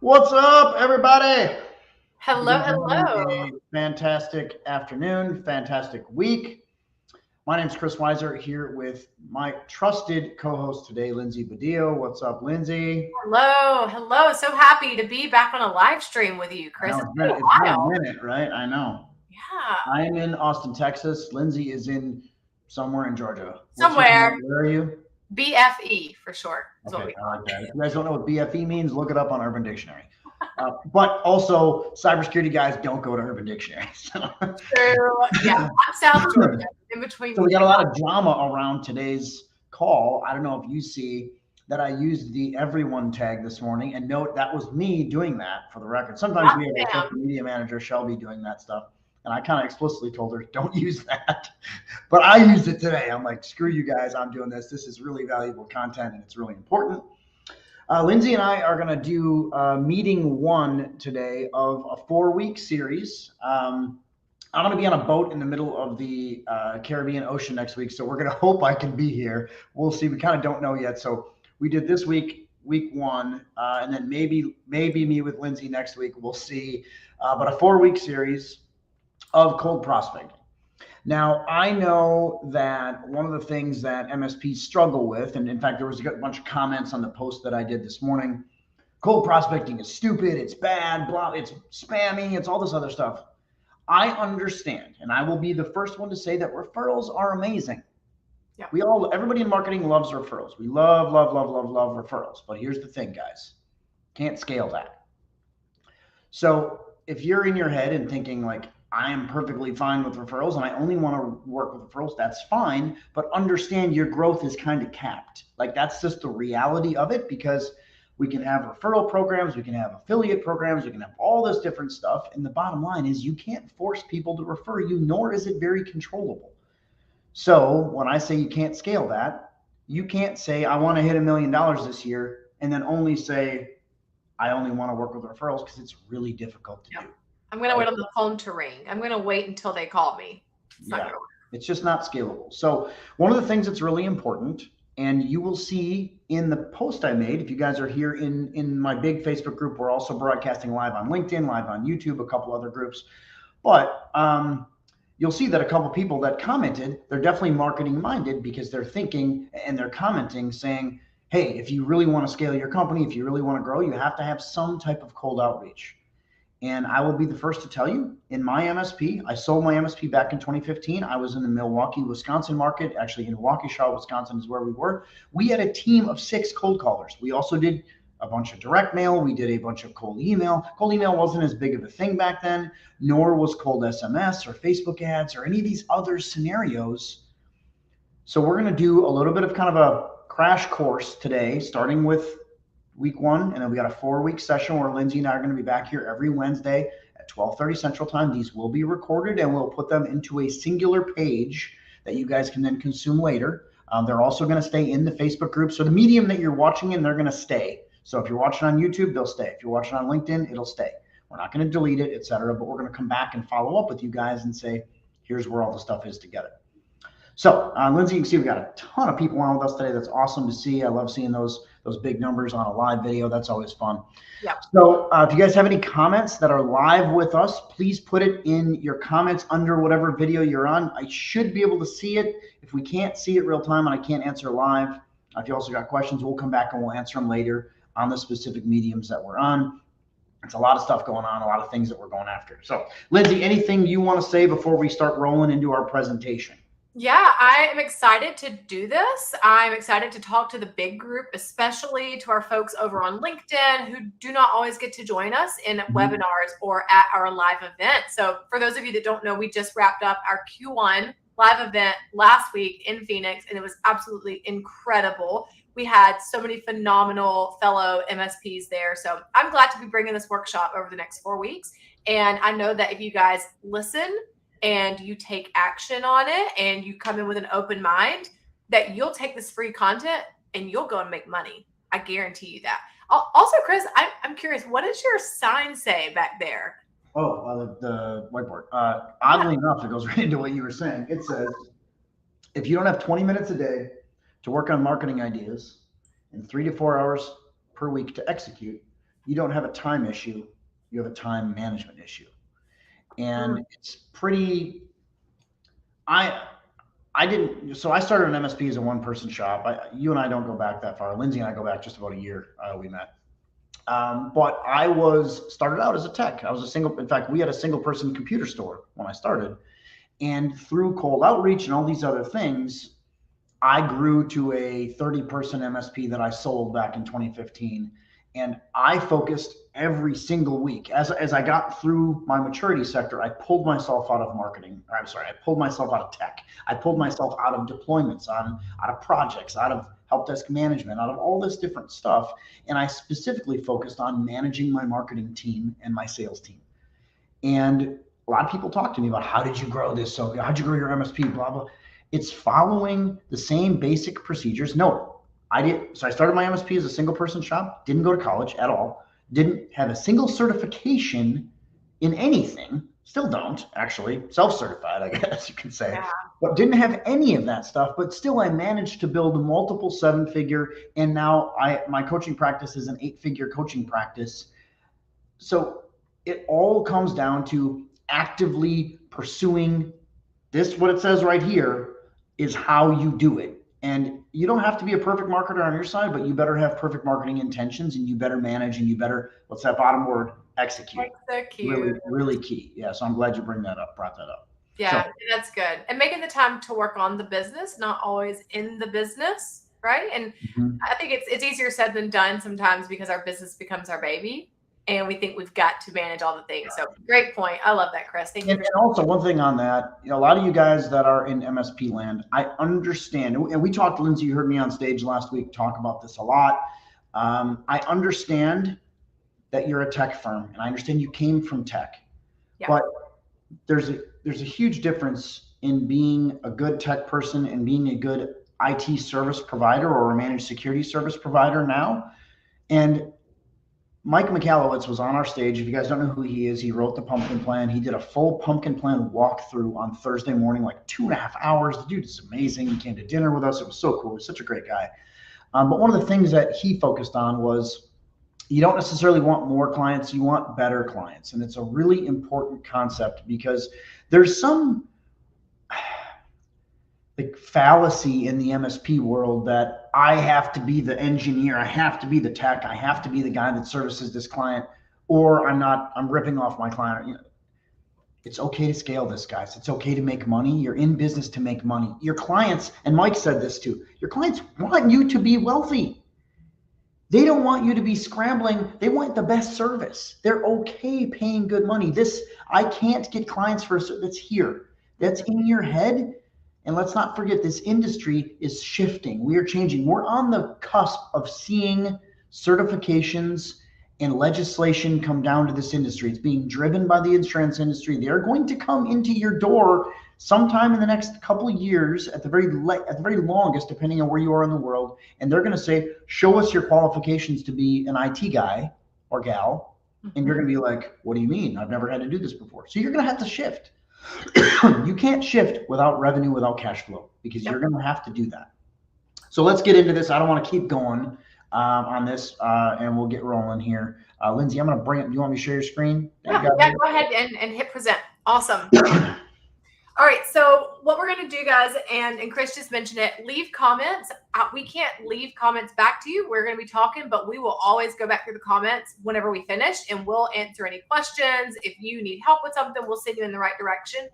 What's up, everybody? Hope you Hello, guys are having hello. a fantastic afternoon, fantastic week. My name's Chris Weiser here with my trusted co-host today, Lindsey Badillo. What's up, Lindsey? Hello, hello. So happy to be back on a live stream with you, I Chris. know It's been a it's been a while. minute, right? I know. Yeah, I am in Austin, Texas. Lindsey is in somewhere in Georgia. What's your somewhere. where are you? BFE for short is what Okay, we I call like that. If you guys don't know what BFE means, look it up on Urban Dictionary. But also, cybersecurity guys don't go to Urban Dictionary. So. it. True. Yeah, I'm South Georgia, in between So you we got a guys. lot of drama around today's call. I don't know if you see that I used the everyone tag this morning, and note that was me doing that for the record. Sometimes we have a Not social media manager, Shelby, doing that stuff. And I kind of explicitly told her, don't use that. But I used it today. I'm like, screw you guys. I'm doing this. This is really valuable content and it's really important. Lindsey and I are going to do meeting one today of a 4 week series. I'm going to be on a boat in the middle of the Caribbean Ocean next week, so we're going to hope I can be here. We'll see. We kind of don't know yet. So we did this week one, and then maybe me with Lindsey next week. We'll see. But a 4 week series of cold prospecting. Now, I know that one of the things that MSPs struggle with, and in fact, there was a bunch of comments on the post that I did this morning. Cold prospecting is stupid. It's bad. Blah. It's spammy. It's all this other stuff. I understand, and I will be the first one to say that referrals are amazing. Yep. Everybody in marketing loves referrals. We love referrals. But here's the thing, guys, can't scale that. So if you're in your head and thinking like, I am perfectly fine with referrals and I only want to work with referrals, that's fine. But understand your growth is kind of capped. Like that's just the reality of it because we can have referral programs, we can have affiliate programs, we can have all this different stuff. And the bottom line is you can't force people to refer you, nor is it very controllable. So when I say you can't scale that, you can't say, I want to hit $1 million this year and then only say, I only want to work with referrals because it's really difficult to Yep. do. I'm going to Right? wait on the phone to ring. I'm going to wait until they call me. It's not Yeah, going to it's just not scalable. So one of the things that's really important, and you will see in the post I made, if you guys are here in my big Facebook group, we're also broadcasting live on LinkedIn, live on YouTube, a couple other groups. But you'll see that a couple people that commented, they're definitely marketing minded because they're thinking and they're commenting saying, hey, if you really want to scale your company, if you really want to grow, you have to have some type of cold outreach. And I will be the first to tell you, in my MSP, I sold my MSP back in 2015. I was in the Milwaukee, Wisconsin market. Actually, in Waukesha, Wisconsin is where we were. We had a team of 6 cold callers. We also did a bunch of direct mail. We did a bunch of cold email. Cold email wasn't as big of a thing back then, nor was cold SMS or Facebook ads or any of these other scenarios. So we're going to do a little bit of kind of a crash course today, starting with week one, and then we got a 4 week session where Lindsey and I are going to be back here every Wednesday at 12:30 Central Time. These will be recorded, and we'll put them into a singular page that you guys can then consume later. They're also going to stay in the Facebook group. So the medium that you're watching in, they're going to stay. So if you're watching on YouTube, they'll stay. If you're watching on LinkedIn, it'll stay. We're not going to delete it, etc. But we're going to come back and follow up with you guys and say, here's where all the stuff is together. So, Lindsey, you can see we got a ton of people on with us today. That's awesome to see. I love seeing those big numbers on a live video. That's always fun. Yep. So, if you guys have any comments that are live with us, please put it in your comments under whatever video you're on. I should be able to see it. If we can't see it real time and I can't answer live, if you also got questions, we'll come back and we'll answer them later on the specific mediums that we're on. It's a lot of stuff going on, a lot of things that we're going after. So, Lindsey, anything you want to say before we start rolling into our presentation? Yeah, I am excited to do this. I'm excited to talk to the big group, especially to our folks over on LinkedIn who do not always get to join us in webinars or at our live event. So for those of you that don't know, we just wrapped up our Q1 live event last week in Phoenix, and it was absolutely incredible. We had so many phenomenal fellow MSPs there. So I'm glad to be bringing this workshop over the next 4 weeks. And I know that if you guys listen and you take action on it and you come in with an open mind, that you'll take this free content and you'll go and make money. I guarantee you that. Also, Chris, I'm curious, what does your sign say back there? Oh, the whiteboard. Oddly enough, it goes right into what you were saying. It says, if you don't have 20 minutes a day to work on marketing ideas and 3 to 4 hours per week to execute, you don't have a time issue, you have a time management issue. And it's pretty, I didn't, so I started an MSP as a one-person shop. You and I don't go back that far. Lindsey and I go back just about a year. We met. But I started out as a tech. I was in fact, we had a single person computer store when I started. And through cold outreach and all these other things, I grew to a 30-person MSP that I sold back in 2015. And I focused every single week. As I got through my maturity sector, I pulled myself out of marketing. I pulled myself out of tech. I pulled myself out of deployments, out of projects, out of help desk management, out of all this different stuff. And I specifically focused on managing my marketing team and my sales team. And a lot of people talk to me about, how did you grow this? So how'd you grow your MSP, blah, blah. It's following the same basic procedures. No, I did. So I started my MSP as a single person shop, didn't go to college at all, didn't have a single certification in anything, still don't actually, self-certified, I guess you can say, but didn't have any of that stuff. But still, I managed to build multiple 7-figure, and now my coaching practice is an 8-figure coaching practice. So it all comes down to actively pursuing this. What it says right here is how you do it. And you don't have to be a perfect marketer on your side, but you better have perfect marketing intentions, and you better manage, and you better, what's that bottom word? Execute. Really, really key. Yeah. So I'm glad you brought that up. Yeah, so, that's good. And making the time to work on the business, not always in the business, right? And I think it's easier said than done sometimes, because our business becomes our baby, and we think we've got to manage all the things. So great point. I love that, Chris. Thank you. And also one thing on that, a lot of you guys that are in MSP land, I understand, and we talked to Lindsey, you heard me on stage last week talk about this a lot. I understand that you're a tech firm, and I understand you came from tech, but there's a huge difference in being a good tech person and being a good IT service provider or a managed security service provider now. And Mike Michalowicz was on our stage. If you guys don't know who he is, he wrote the Pumpkin Plan. He did a full Pumpkin Plan walkthrough on Thursday morning, like 2.5 hours. The dude is amazing. He came to dinner with us. It was so cool. He's such a great guy. But one of the things that he focused on was, you don't necessarily want more clients, you want better clients. And it's a really important concept, because there's some like fallacy in the MSP world that I have to be the engineer, I have to be the tech, I have to be the guy that services this client, or I'm ripping off my client. You know, it's okay to scale this, guys. It's okay to make money. You're in business to make money. Your clients, and Mike said this too, your clients want you to be wealthy. They don't want you to be scrambling. They want the best service. They're okay paying good money. I can't get clients for that's here. That's in your head. And let's not forget, this industry is shifting. We are changing. We're on the cusp of seeing certifications and legislation come down to this industry. It's being driven by the insurance industry. They're going to come into your door sometime in the next couple of years, at the very longest, depending on where you are in the world. And they're going to say, show us your qualifications to be an IT guy or gal. And you're going to be like, what do you mean? I've never had to do this before. So you're going to have to shift. You can't shift without revenue, without cash flow, because you're going to have to do that. So let's get into this. I don't want to keep going on this, and we'll get rolling here. Lindsey, I'm going to bring it. Do you want me to share your screen? Yeah, go ahead and hit present. Awesome. All right, so what we're going to do, guys, and Chris just mentioned it, leave comments. We can't leave comments back to you. We're going to be talking, but we will always go back through the comments whenever we finish, and we'll answer any questions. If you need help with something, we'll send you in the right direction.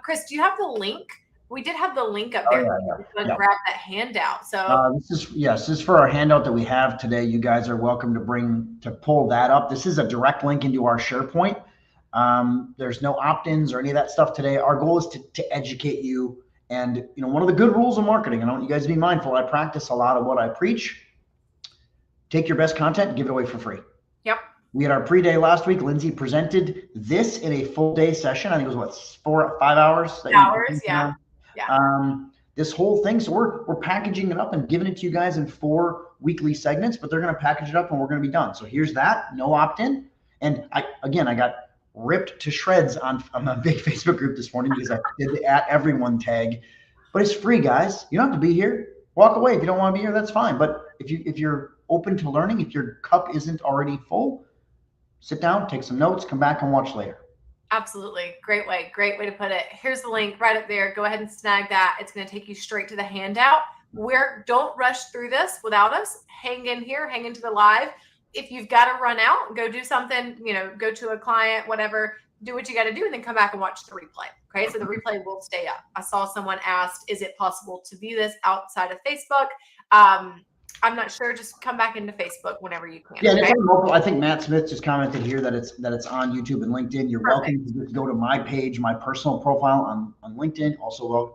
Chris, do you have the link? We did have the link up there. Grab that handout. So this is for our handout that we have today. You guys are welcome to pull that up. This is a direct link into our SharePoint. There's no opt-ins or any of that stuff today. Our goal is to educate you. And one of the good rules of marketing, and I want you guys to be mindful, I practice a lot of what I preach. Take your best content and give it away for free. Yep. We had our pre-day last week. Lindsey presented this in a full day session. I think it was 4 or 5 hours. Yeah. This whole thing. So we're packaging it up and giving it to you guys in 4 weekly segments, but they're going to package it up and we're going to be done. So here's that, no opt-in. And I got ripped to shreds on a big Facebook group this morning because I did the @everyone tag, but it's free, guys. You don't have to be here. Walk away. If you don't want to be here, that's fine. But if you're open to learning, if your cup isn't already full, sit down, take some notes, come back and watch later. Absolutely. Great way to put it. Here's the link right up there. Go ahead and snag that. It's going to take you straight to the handout. Don't rush through this without us. Hang in here, hang into the live. If you've got to run out, go do something, go to a client, whatever, do what you got to do, and then come back and watch the replay. Okay. So the replay will stay up. I saw someone asked, is it possible to view this outside of Facebook? I'm not sure. Just come back into Facebook whenever you can. Yeah, okay? I think Matt Smith just commented here that it's on YouTube and LinkedIn. You're welcome to just go to my page, my personal profile on LinkedIn.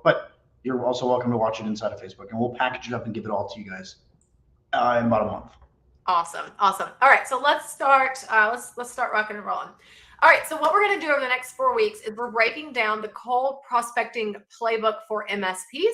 But you're also welcome to watch it inside of Facebook, and we'll package it up and give it all to you guys in about a month. Awesome. All right, so let's start. Let's start rocking and rolling. All right, so what we're going to do over the next 4 weeks is we're breaking down the cold prospecting playbook for MSPs.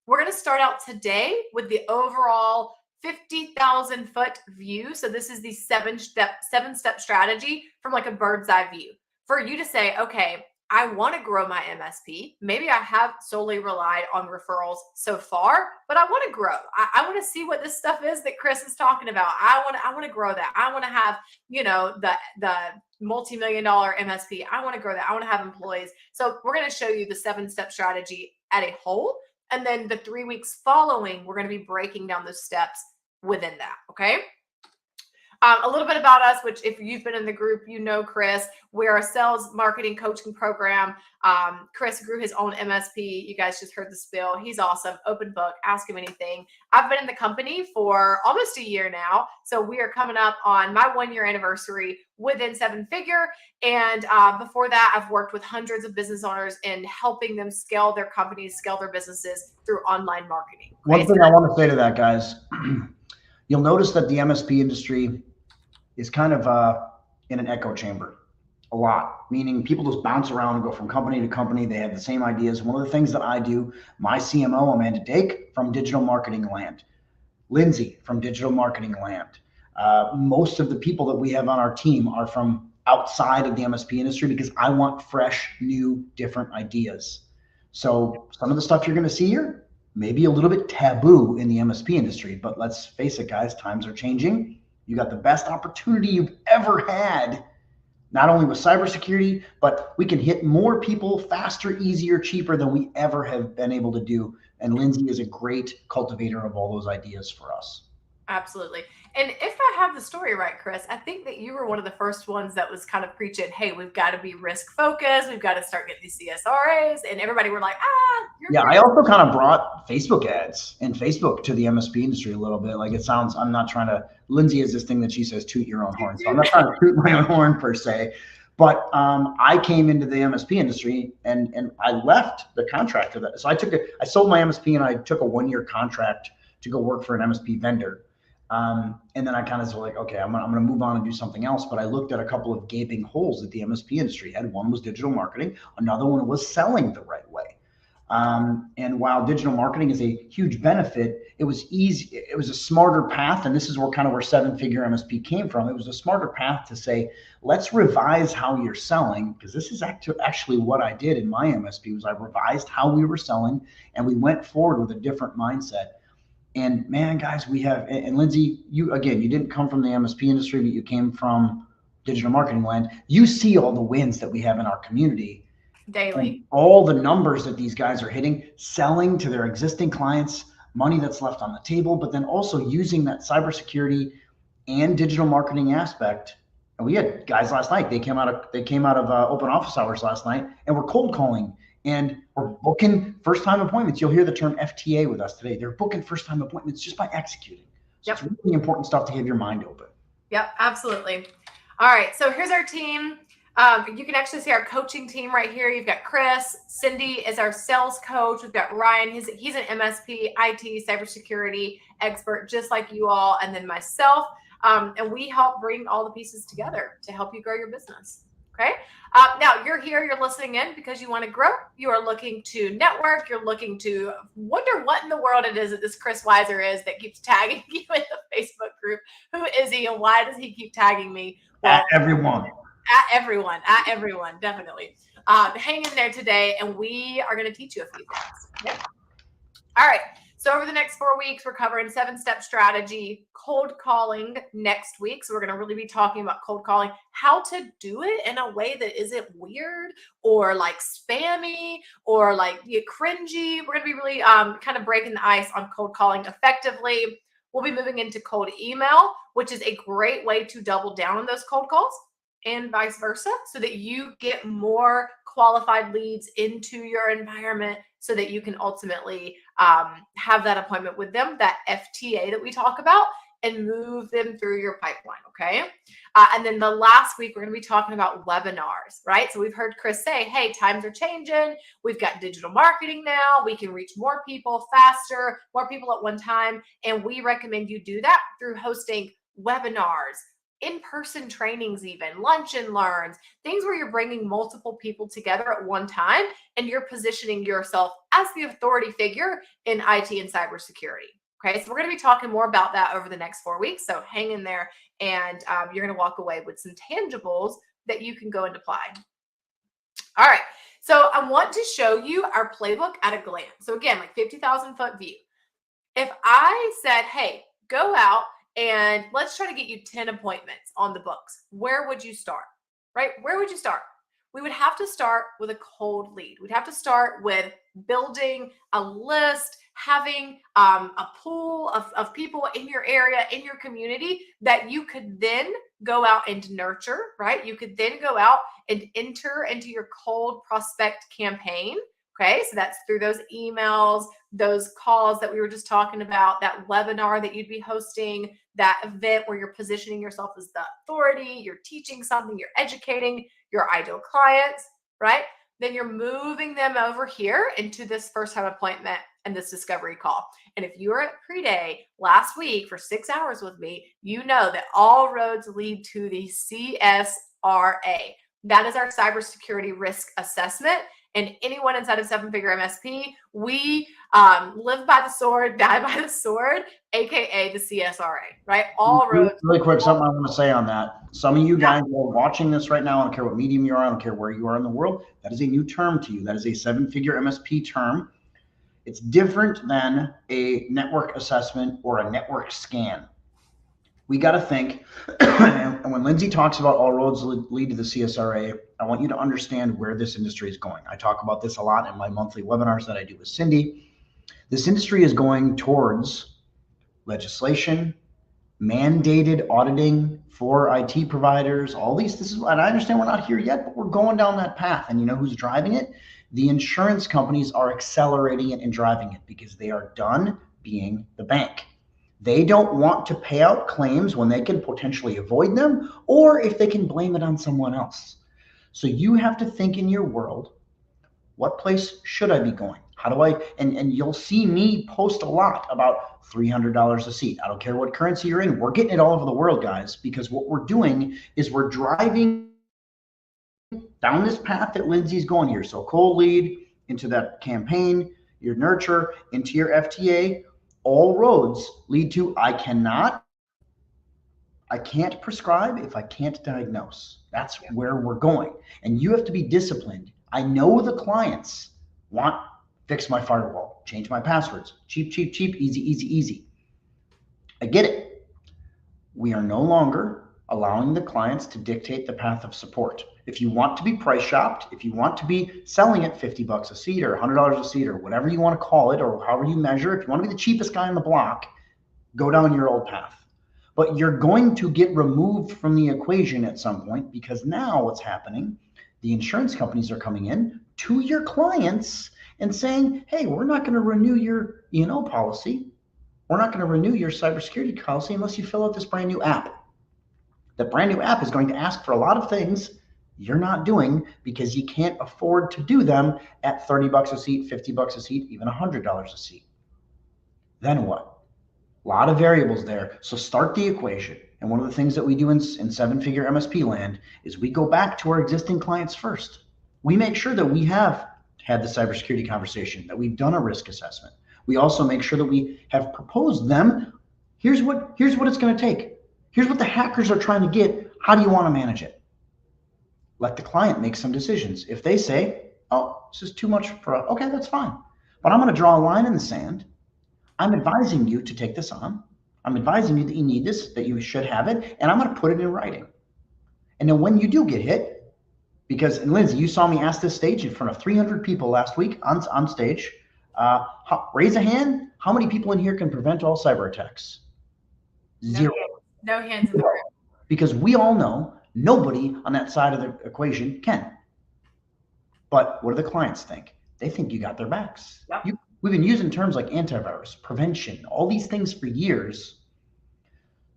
We're going to start out today with the overall 50,000 foot view. So this is the seven step strategy from like a bird's eye view for you to say, okay, I want to grow my MSP. Maybe I have solely relied on referrals so far, but I want to grow. I want to see what this stuff is that Chris is talking about. I want to grow that. I want to have, the multi-million-dollar MSP. I want to grow that. I want to have employees. So we're going to show you the 7-step strategy at a whole. And then the 3 weeks following, we're going to be breaking down those steps within that. Okay. A little bit about us, which if you've been in the group, Chris. We're a sales marketing coaching program. Chris grew his own MSP. You guys just heard the spill. He's awesome. Open book. Ask him anything. I've been in the company for almost a year now. So we are coming up on my 1-year anniversary within 7-figure. And before that, I've worked with hundreds of business owners in helping them scale their companies, scale their businesses through online marketing. One thing I want to say to that, guys, you'll notice that the MSP industry is kind of in an echo chamber a lot, meaning people just bounce around and go from company to company. They have the same ideas. One of the things that I do, my CMO, Amanda Dake from Digital Marketing Land, Lindsey from Digital Marketing Land. Most of the people that we have on our team are from outside of the MSP industry because I want fresh, new, different ideas. So some of the stuff you're going to see here may be a little bit taboo in the MSP industry, but let's face it, guys, times are changing. You got the best opportunity you've ever had, not only with cybersecurity, but we can hit more people faster, easier, cheaper than we ever have been able to do. And Lindsey is a great cultivator of all those ideas for us. Absolutely. And if I have the story right, Chris, I think that you were one of the first ones that was kind of preaching, hey, we've got to be risk focused. We've got to start getting these CSRAs. And everybody were like, yeah, I also kind of brought Facebook ads and Facebook to the MSP industry a little bit. Like it sounds, I'm not trying to, Lindsey has this thing that she says, toot your own horn. So I'm not trying to toot my own horn per se. But I came into the MSP industry and I left the contract of that. So I sold my MSP and I took a 1-year contract to go work for an MSP vendor. And then I kind of was like, okay, I'm going to move on and do something else. But I looked at a couple of gaping holes that the MSP industry had. One was digital marketing. Another one was selling the right way. And while digital marketing is a huge benefit, it was easy. It was a smarter path. And this is where 7-figure MSP came from. It was a smarter path to say, let's revise how you're selling. Because this is actually what I did in my MSP was I revised how we were selling and we went forward with a different mindset. And man, guys, we have, and Lindsey, you didn't come from the MSP industry, but you came from Digital Marketing Land. You see all the wins that we have in our community. Daily. All the numbers that these guys are hitting, selling to their existing clients, money that's left on the table, but then also using that cybersecurity and digital marketing aspect. And we had guys last night, they came out of open office hours last night and we're cold calling. And we're booking first-time appointments. You'll hear the term FTA with us today. They're booking first-time appointments just by executing. So It's really important stuff to have your mind open. Yep, absolutely. All right, so here's our team. You can actually see our coaching team right here. You've got Chris. Cindy is our sales coach. We've got Ryan. He's an MSP, IT, cybersecurity expert, just like you all, and then myself. And we help bring all the pieces together to help you grow your business. Okay. Now you're here, you're listening in because you want to grow. You are looking to network. You're looking to wonder what in the world it is that this Chris Weiser is that keeps tagging you in the Facebook group. Who is he and why does he keep tagging me? Well, at everyone, definitely. Hang in there today and we are going to teach you a few things. Okay? All right. So over the next 4 weeks, we're covering 7-step strategy, cold calling next week. So we're going to really be talking about cold calling, how to do it in a way that isn't weird or like spammy or like cringy. We're going to be really kind of breaking the ice on cold calling effectively. We'll be moving into cold email, which is a great way to double down on those cold calls and vice versa, so that you get more qualified leads into your environment so that you can ultimately have that appointment with them, that FTA that we talk about, and move them through your pipeline, okay? And then the last week, we're going to be talking about webinars, right? So we've heard Chris say, hey, times are changing. We've got digital marketing now. We can reach more people faster, more people at one time. And we recommend you do that through hosting webinars, in-person trainings, even lunch and learns, things where you're bringing multiple people together at one time and you're positioning yourself as the authority figure in IT and cybersecurity. Okay, so we're going to be talking more about that over the next 4 weeks. So hang in there, and you're going to walk away with some tangibles that you can go and apply. All right, so I want to show you our playbook at a glance. So again, like 50,000 foot view. If I said, hey, go out and let's try to get you 10 appointments on the books, where would you start, right? Where would you start? We would have to start with a cold lead. We'd have to start with building a list, having a pool of people in your area, in your community that you could then go out and nurture, right? You could then go out and enter into your cold prospect campaign. Okay, so that's through those emails, those calls that we were just talking about, that webinar that you'd be hosting, that event where you're positioning yourself as the authority, you're teaching something, you're educating your ideal clients, right? Then you're moving them over here into this first time appointment and this discovery call. And if you were at pre-day last week for 6 hours with me, you know that all roads lead to the CSRA. That is our cybersecurity risk assessment. And anyone inside of 7-figure MSP, we live by the sword, die by the sword, AKA the CSRA, right? All roads. Really quick, something I want to say on that. Some of you guys who are watching this right now, I don't care what medium you are, I don't care where you are in the world, that is a new term to you. That is a 7-figure MSP term. It's different than a network assessment or a network scan. We got to think, and when Lindsey talks about all roads lead to the CSRA, I want you to understand where this industry is going. I talk about this a lot in my monthly webinars that I do with Cindy. This industry is going towards legislation, mandated auditing for IT providers, all these. This is, and I understand we're not here yet, but we're going down that path. And you know who's driving it? The insurance companies are accelerating it and driving it because they are done being the bank. They don't want to pay out claims when they can potentially avoid them, or if they can blame it on someone else. So you have to think in your world, what place should I be going? How do I, and you'll see me post a lot about $300 a seat. I don't care what currency you're in. We're getting it all over the world, guys, because what we're doing is we're driving down this path that Lindsey's going here. So cold lead into that campaign, your nurture, into your FTA. All roads lead to I can't prescribe if I can't diagnose. That's where we're going. And you have to be disciplined. I know the clients want fix my firewall, change my passwords, cheap, cheap, cheap, easy, easy, easy. I get it. We are no longer allowing the clients to dictate the path of support. If you want to be price shopped, if you want to be selling at $50 a seat or $100 a seat or whatever you want to call it, or however you measure, if you want to be the cheapest guy on the block, go down your old path. But you're going to get removed from the equation at some point, because now what's happening, the insurance companies are coming in to your clients and saying, hey, we're not going to renew your E&O policy. We're not going to renew your cybersecurity policy unless you fill out this brand new app. The brand new app is going to ask for a lot of things you're not doing because you can't afford to do them at $30 a seat, $50 a seat, even $100 a seat. Then what? A lot of variables there. So start the equation. And one of the things that we do in 7-figure MSP land is we go back to our existing clients first. We make sure that we have had the cybersecurity conversation, that we've done a risk assessment. We also make sure that we have proposed them. Here's what it's going to take. Here's what the hackers are trying to get. How do you want to manage it? Let the client make some decisions. If they say, oh, this is too much for us, okay, that's fine. But I'm going to draw a line in the sand. I'm advising you to take this on. I'm advising you that you need this, that you should have it, and I'm going to put it in writing. And then when you do get hit, because, and Lindsey, you saw me ask this stage in front of 300 people last week on stage, raise a hand. How many people in here can prevent all cyber attacks? Zero. No hands in the room. Because we all know nobody on that side of the equation can. But what do the clients think? They think you got their backs. Yep. We've been using terms like antivirus, prevention, all these things for years.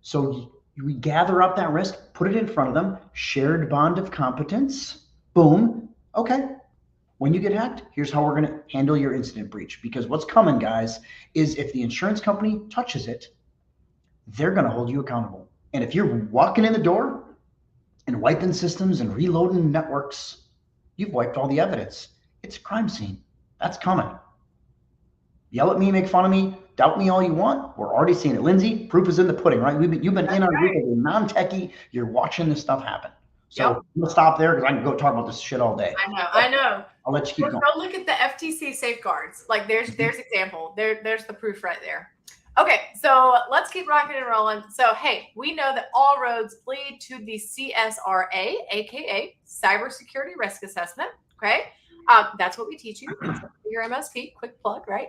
So we gather up that risk, put it in front of them, shared bond of competence, boom, okay. When you get hacked, here's how we're gonna handle your incident breach. Because what's coming, guys, is if the insurance company touches it, they're gonna hold you accountable. And if you're walking in the door and wiping systems and reloading networks, you've wiped all the evidence. It's a crime scene. That's coming. Yell at me, make fun of me, doubt me all you want. We're already seeing it. Lindsey, proof is in the pudding, right? You've been in our group as a non-techie. You're watching this stuff happen. So I'm gonna stop there because I can go talk about this shit all day. I know. I'll let you keep going. Go look at the FTC safeguards. Like there's example. There's the proof right there. Okay, so let's keep rocking and rolling. So hey, we know that all roads lead to the CSRA, aka Cybersecurity Risk Assessment. Okay. That's what we teach you. Your MSP, quick plug, right?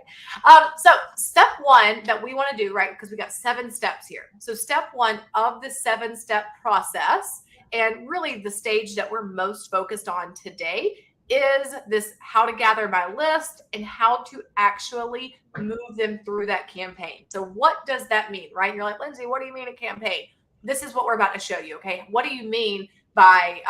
So step one that we want to do, right? Because we got 7 steps here. So step one of the 7-step process, and really the stage that we're most focused on today, is this how to gather my list and how to actually move them through that campaign. So what does that mean, right? You're like, Lindsey, what do you mean a campaign? This is what we're about to show you, okay? What do you mean by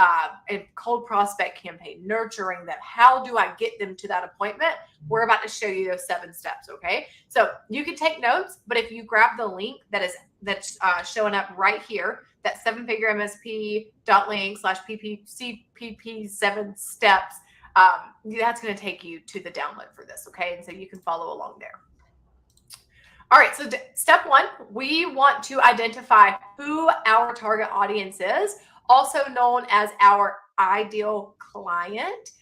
a cold prospect campaign, nurturing them? How do I get them to that appointment? We're about to show you those 7 steps, okay? So you can take notes, but if you grab the link that's showing up right here, that 7figureMSP.link/PPCPP 7 steps, that's going to take you to the download for this, okay? And so you can follow along there. All right, so step 1, we want to identify who our target audience is, also known as our ideal client.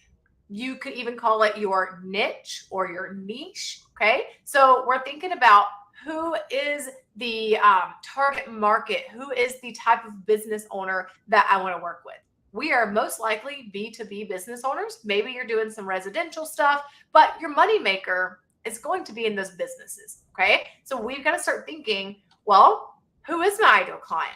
You could even call it your niche or your niche, okay? So we're thinking about who is the target market, who is the type of business owner that I want to work with. We are most likely B2B business owners. Maybe you're doing some residential stuff, but your moneymaker is going to be in those businesses, okay? So we've got to start thinking, well, who is my ideal client?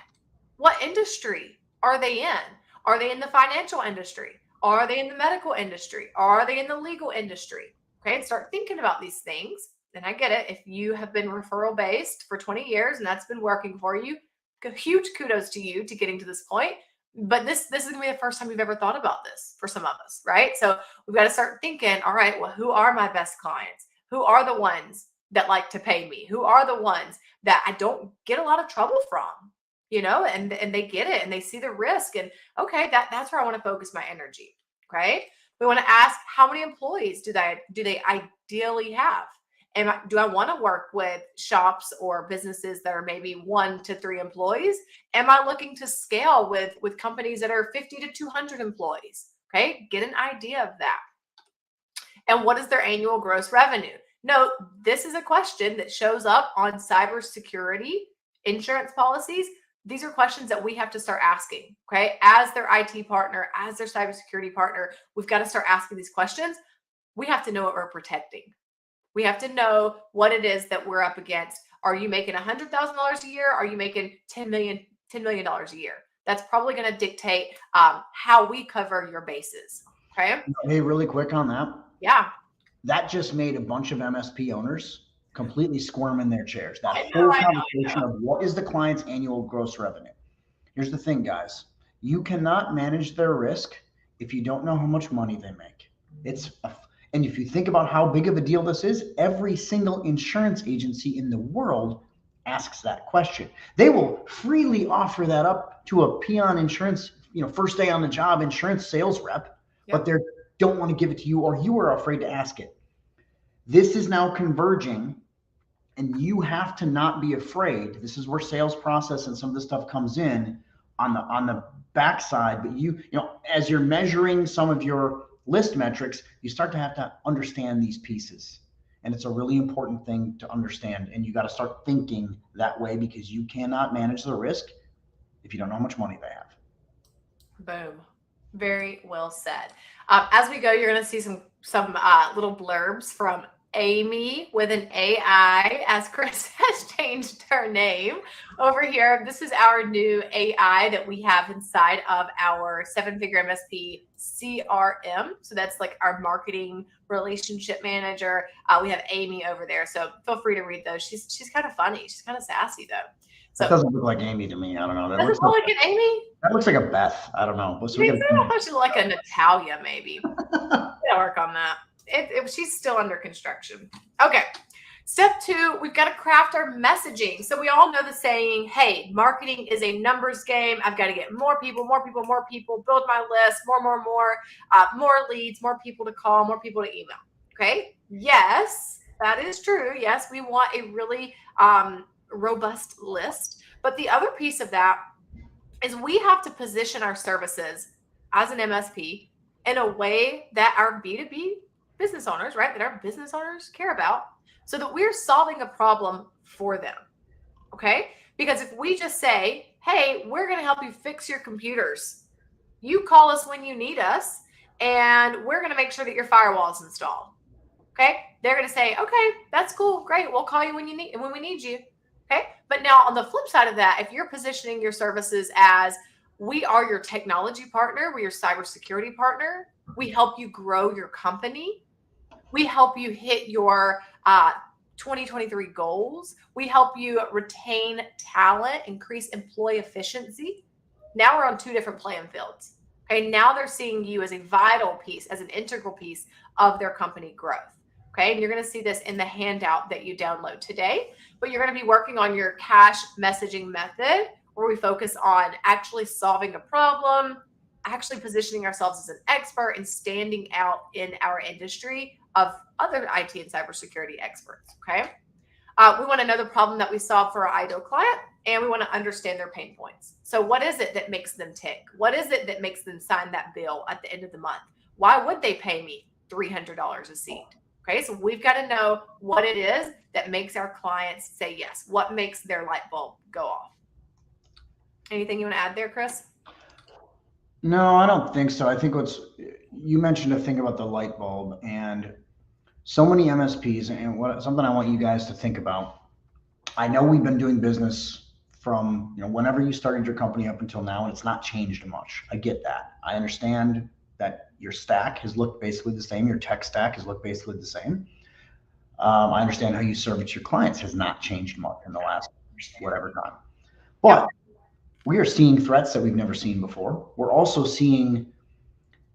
What industry are they in? Are they in the financial industry? Are they in the medical industry? Are they in the legal industry? Okay, and start thinking about these things. And I get it. If you have been referral based for 20 years and that's been working for you, huge kudos to you to getting to this point. But this is gonna be the first time you've ever thought about this for some of us, right? So we've got to start thinking, all right, well, who are my best clients? Who are the ones that like to pay me? Who are the ones that I don't get a lot of trouble from? You know, and they get it and they see the risk, and okay, that's where I want to focus my energy. Okay. We want to ask, how many employees do they ideally have? And do I want to work with shops or businesses that are maybe 1 to 3 employees? Am I looking to scale with companies that are 50 to 200 employees? Okay. Get an idea of that. And what is their annual gross revenue? Note, this is a question that shows up on cybersecurity insurance policies. These are questions that we have to start asking, okay? As their IT partner, as their cybersecurity partner, we've got to start asking these questions. We have to know what we're protecting. We have to know what it is that we're up against. Are you making $100,000 a year? Are you making $10 million a year? That's probably going to dictate how we cover your bases, okay? Hey, really quick on that. Yeah. That just made a bunch of MSP owners completely squirm in their chairs. That whole conversation of what is the client's annual gross revenue. Here's the thing, guys. You cannot manage their risk if you don't know how much money they make. And if you think about how big of a deal this is, every single insurance agency in the world asks that question. They will freely offer that up to a peon insurance, first day on the job insurance sales rep, but they don't want to give it to you, or you are afraid to ask it. This is now converging. And you have to not be afraid. This is where sales process and some of this stuff comes in on the backside. But as you're measuring some of your list metrics, you start to have to understand these pieces. And it's a really important thing to understand. And you got to start thinking that way, because you cannot manage the risk if you don't know how much money they have. Boom. Very well said. As we go, you're going to see some little blurbs from Amy with an AI, as Chris has changed her name over here. This is our new AI that we have inside of our 7-figure MSP CRM. So that's like our marketing relationship manager. We have Amy over there. So feel free to read those. She's kind of funny. She's kind of sassy though. So that doesn't look like Amy to me. I don't know. Does it look like an Amy? That looks like a Beth. I don't know. I thought she looked like a Natalia, maybe. Gotta work on that. She's still under construction. Okay. Step 2, we've got to craft our messaging. So we all know the saying, hey, marketing is a numbers game. I've got to get more people, build my list, more leads, more people to call, more people to email. Okay. Yes, that is true. Yes, we want a really robust list. But the other piece of that is we have to position our services as an MSP in a way that our B2B business owners, right, that our business owners care about, so that we're solving a problem for them. Okay? Because if we just say, hey, we're going to help you fix your computers, you call us when you need us, and we're going to make sure that your firewall is installed. Okay? They're going to say, okay, that's cool, great, we'll call you when we need you. Okay. But now on the flip side of that, if you're positioning your services as we are your technology partner, we're your cybersecurity partner, we help you grow your company, we help you hit your 2023 goals, we help you retain talent, increase employee efficiency. Now we're on 2 different playing fields. Okay. Now they're seeing you as a vital piece, as an integral piece of their company growth. Okay. And you're going to see this in the handout that you download today. But you're going to be working on your cash messaging method, where we focus on actually solving a problem, actually positioning ourselves as an expert, and standing out in our industry of other IT and cybersecurity experts. Okay. We want to know the problem that we solve for our ideal client, and we want to understand their pain points. So what is it that makes them tick? What is it that makes them sign that bill at the end of the month? Why would they pay me $300 a seat? Okay, so we've got to know what it is that makes our clients say yes. What makes their light bulb go off? Anything you want to add there, Chris? No, I don't think so. I think you mentioned a thing about the light bulb, and so many MSPs, and something I want you guys to think about. I know we've been doing business from whenever you started your company up until now, and it's not changed much. I get that. I understand that your stack has looked basically the same. Your tech stack has looked basically the same. I understand how you service your clients has not changed much in the last whatever time. But we are seeing threats that we've never seen before. We're also seeing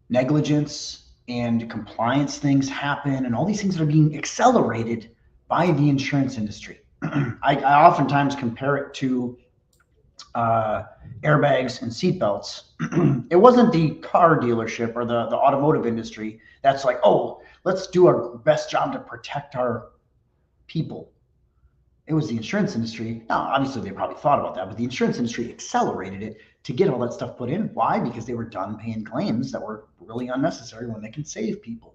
negligence and compliance things happen, and all these things that are being accelerated by the insurance industry. I oftentimes compare it to airbags and seatbelts. It wasn't the car dealership or the automotive industry that's like, oh, let's do our best job to protect our people. It was the insurance industry. Now, obviously, they probably thought about that, but the insurance industry accelerated it to get all that stuff put in. Why? Because they were done paying claims that were really unnecessary when they can save people.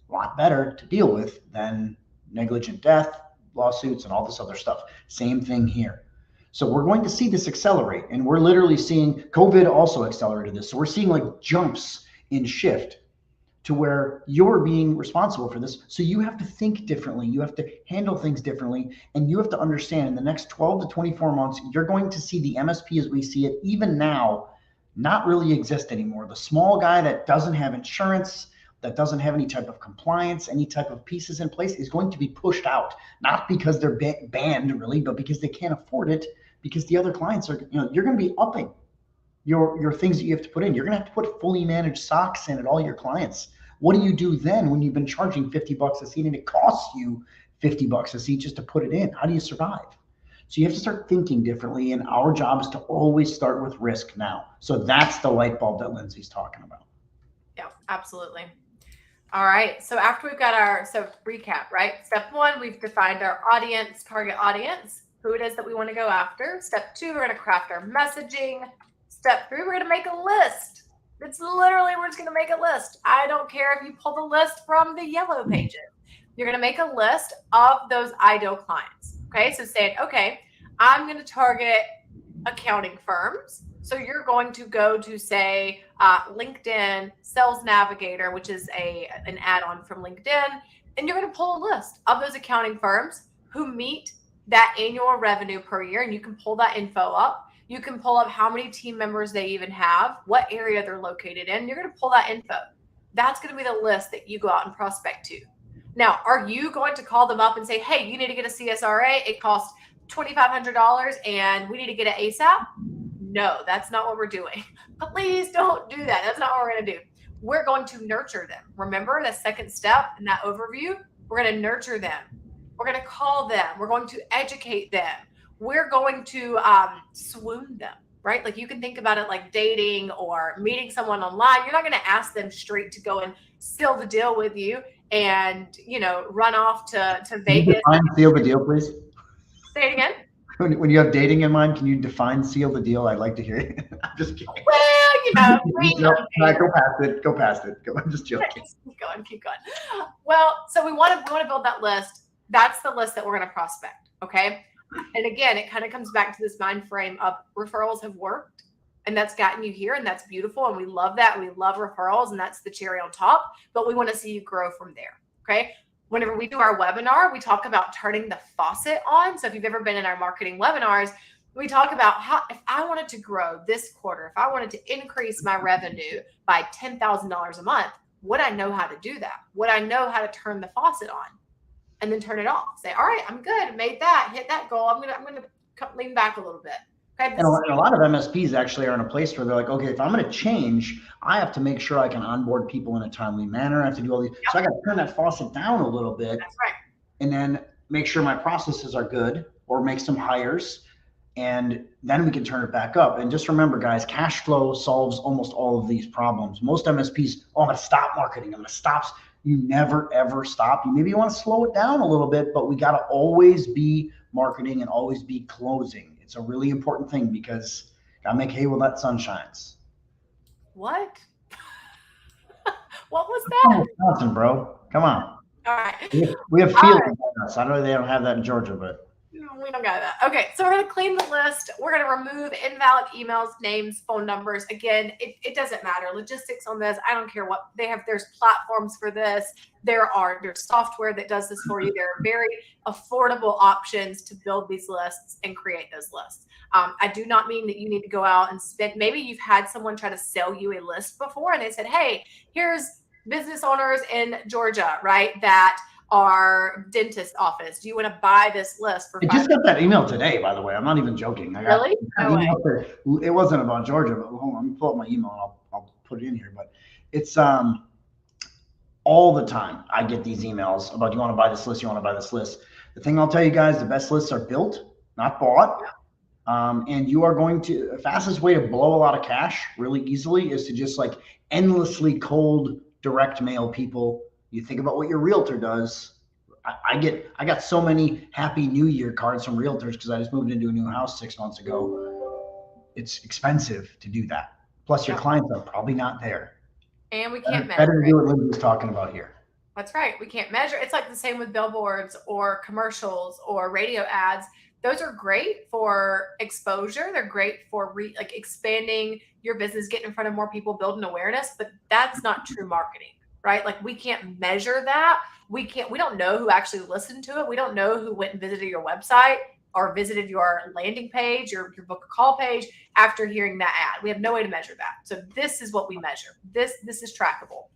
A lot better to deal with than negligent death, lawsuits, and all this other stuff. Same thing here. So we're going to see this accelerate, and we're literally seeing COVID also accelerated this. So we're seeing like jumps in shift to where you're being responsible for this. So you have to think differently. You have to handle things differently. And you have to understand in the next 12 to 24 months, you're going to see the MSP as we see it, even now, not really exist anymore. The small guy that doesn't have insurance, that doesn't have any type of compliance, any type of pieces in place is going to be pushed out, not because they're banned really, but because they can't afford it, because the other clients are, you're going to be upping your things that you have to put in. You're going to have to put fully managed socks in at all your clients. What do you do then when you've been charging $50 a seat and it costs you $50 a seat just to put it in? How do you survive? So you have to start thinking differently, and our job is to always start with risk now. So that's the light bulb that Lindsey's talking about. Yeah, absolutely. All right. So after we've got recap, right? Step 1, we've defined our audience, target audience, who it is that we want to go after. Step 2, we're going to craft our messaging. Step 3, we're going to make a list. It's literally, we're just going to make a list. I don't care if you pull the list from the yellow pages. you're going to make a list of those ideal clients. Okay. So saying, okay, I'm going to target accounting firms. So you're going to go to say LinkedIn Sales Navigator, which is an add-on from LinkedIn, and you're going to pull a list of those accounting firms who meet that annual revenue per year, and you can pull that info up. You can pull up how many team members they even have, what area they're located in. You're going to pull that info. That's going to be the list that you go out and prospect to. Now, are you going to call them up and say, hey, you need to get a CSRA? It costs $2,500 and we need to get it ASAP? No, that's not what we're doing. Please don't do that. That's not what we're going to do. We're going to nurture them. Remember the second step in that overview? We're going to nurture them. We're going to call them. We're going to educate them. We're going to swoon them, right? Like you can think about it like dating or meeting someone online. You're not going to ask them straight to go and seal the deal with you and, run off to Vegas. Seal the deal, please. Say it again. When you have dating in mind, can you define seal the deal? I'd like to hear it. I'm just kidding. Well, Go past it. I'm just joking. Keep going. Well, so we want to build that list. That's the list that we're going to prospect. Okay. And again, it kind of comes back to this mind frame of referrals have worked and that's gotten you here and that's beautiful. And we love that. We love referrals and that's the cherry on top, but we want to see you grow from there. Okay. Whenever we do our webinar, we talk about turning the faucet on. So if you've ever been in our marketing webinars, we talk about how, if I wanted to grow this quarter, if I wanted to increase my revenue by $10,000 a month, would I know how to do that? Would I know how to turn the faucet on and then turn it off? Say, all right, I'm good. Made that, hit that goal. I'm gonna lean back a little bit. Okay. And a lot of MSPs actually are in a place where they're like, okay, if I'm going to change, I have to make sure I can onboard people in a timely manner. I have to do all these. Yep. So I got to turn that faucet down a little bit. That's right. And then make sure my processes are good or make some hires. And then we can turn it back up. And just remember, guys, cash flow solves almost all of these problems. Most MSPs, I'm going to stop marketing. I'm going to stop. You never, ever stop. Maybe you want to slow it down a little bit, but we got to always be marketing and always be closing. It's a really important thing because gotta make hay while that sun shines. What? What was that? Wisconsin, bro. Come on. All right. We have fields in us. I know they don't have that in Georgia, but we don't got that. Okay, so we're gonna clean the list. We're gonna remove invalid emails, names, phone numbers. Again, it doesn't matter. Logistics on this, I don't care what they have. There's platforms for this. There's software that does this for you. There are very affordable options to build these lists and create those lists. I do not mean that you need to go out and spend. Maybe you've had someone try to sell you a list before, and they said, "Hey, here's business owners in Georgia, right? That our dentist office. Do you want to buy this list for?" I just got that email today, by the way. I'm not even joking. Really? No way. It wasn't about Georgia, but hold on, let me pull up my email and I'll put it in here. But it's all the time I get these emails about, you want to buy this list, you want to buy this list. The thing I'll tell you guys, the best lists are built, not bought. And you are going to, the fastest way to blow a lot of cash really easily is to just like endlessly cold direct mail people. You think about what your realtor does. I got so many Happy New Year cards from realtors because I just moved into a new house 6 months ago. It's expensive to do that. Plus your clients are probably not there. And we can't measure. Better to do what Lindsey was talking about here. That's right. We can't measure. It's like the same with billboards or commercials or radio ads. Those are great for exposure. They're great for expanding your business, getting in front of more people, building awareness, but that's not true marketing. Right? Like we can't measure that. We don't know who actually listened to it. We don't know who went and visited your website or visited your landing page, your book a call page after hearing that ad. We have no way to measure that. So this is what we measure. This is trackable.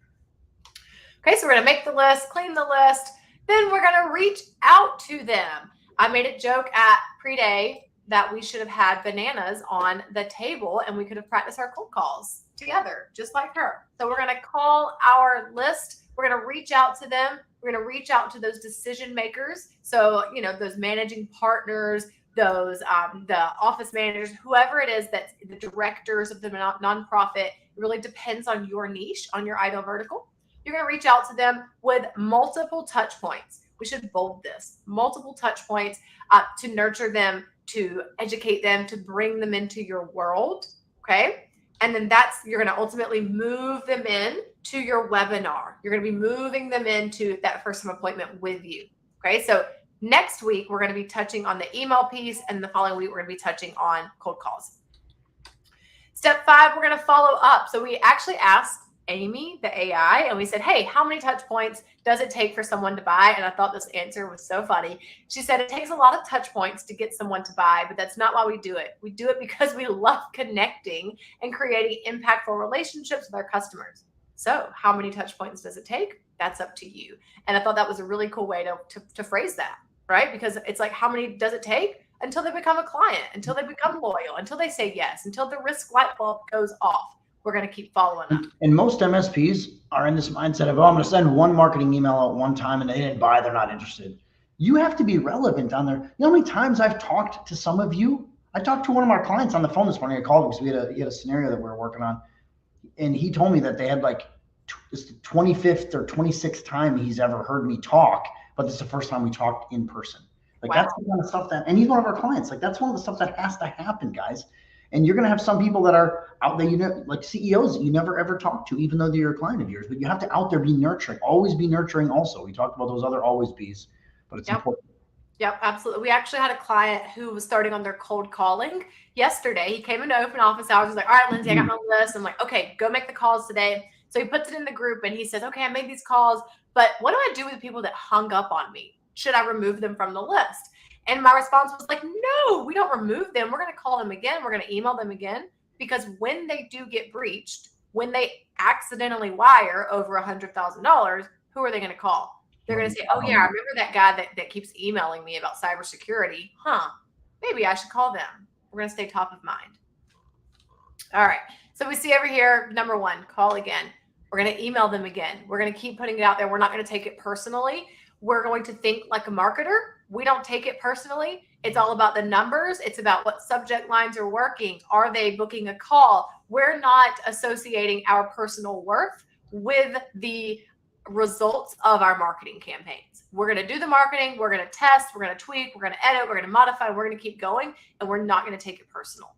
Okay. So we're going to make the list, clean the list. Then we're going to reach out to them. I made a joke at pre-day that we should have had bananas on the table and we could have practiced our cold calls together, just like her. So we're going to call our list. We're going to reach out to them. We're going to reach out to those decision makers. So, those managing partners, those, the office managers, whoever it is, that's the directors of the nonprofit. It really depends on your niche, on your ideal vertical. You're going to reach out to them with multiple touch points. We should bold this, multiple touch points to nurture them, to educate them, to bring them into your world. Okay. And then you're going to ultimately move them in to your webinar. You're going to be moving them into that first appointment with you. Okay. So next week, we're going to be touching on the email piece, and the following week, we're going to be touching on cold calls. Step 5, we're going to follow up. So we actually asked Amy, the AI, and we said, hey, how many touch points does it take for someone to buy? And I thought this answer was so funny. She said it takes a lot of touch points to get someone to buy, but that's not why we do it. We do it because we love connecting and creating impactful relationships with our customers. So how many touch points does it take? That's up to you. And I thought that was a really cool way to phrase that, right? Because it's like, how many does it take? Until they become a client, until they become loyal, until they say yes, until the risk light bulb goes off. We're going to keep following up. And most MSPs are in this mindset of, oh, I'm going to send one marketing email out one time and they didn't buy, they're not interested. You have to be relevant on there. You know how many times I've talked to some of you? I talked to one of our clients on the phone this morning. I called because he had a scenario that we were working on. And he told me that they had like, it's the 25th or 26th time he's ever heard me talk, but this is the first time we talked in person. Like wow. That's the kind of stuff that, and he's one of our clients. Like that's one of the stuff that has to happen, guys. And you're going to have some people that are out there, you know, like CEOs that you never ever talk to, even though they're a client of yours. But you have to out there be nurturing, always be nurturing. Also, we talked about those other always be's, but it's important. Yep, absolutely. We actually had a client who was starting on their cold calling yesterday. He came into open office hours. He's like, all right, Lindsay, I got my list. I'm like, okay, go make the calls today. So he puts it in the group and he says, okay, I made these calls, but what do I do with the people that hung up on me? Should I remove them from the list? And my response was like, no, we don't remove them. We're going to call them again. We're going to email them again, because when they do get breached, when they accidentally wire over $100,000, who are they going to call? They're going to say, oh yeah, I remember that guy that keeps emailing me about cybersecurity. Maybe I should call them. We're going to stay top of mind. All right. So we see over here, number 1, call again. We're going to email them again. We're going to keep putting it out there. We're not going to take it personally. We're going to think like a marketer. We don't take it personally. It's all about the numbers. It's about what subject lines are working. Are they booking a call? We're not associating our personal worth with the results of our marketing campaigns. We're going to do the marketing. We're going to test. We're going to tweak. We're going to edit. We're going to modify. We're going to keep going, and we're not going to take it personal.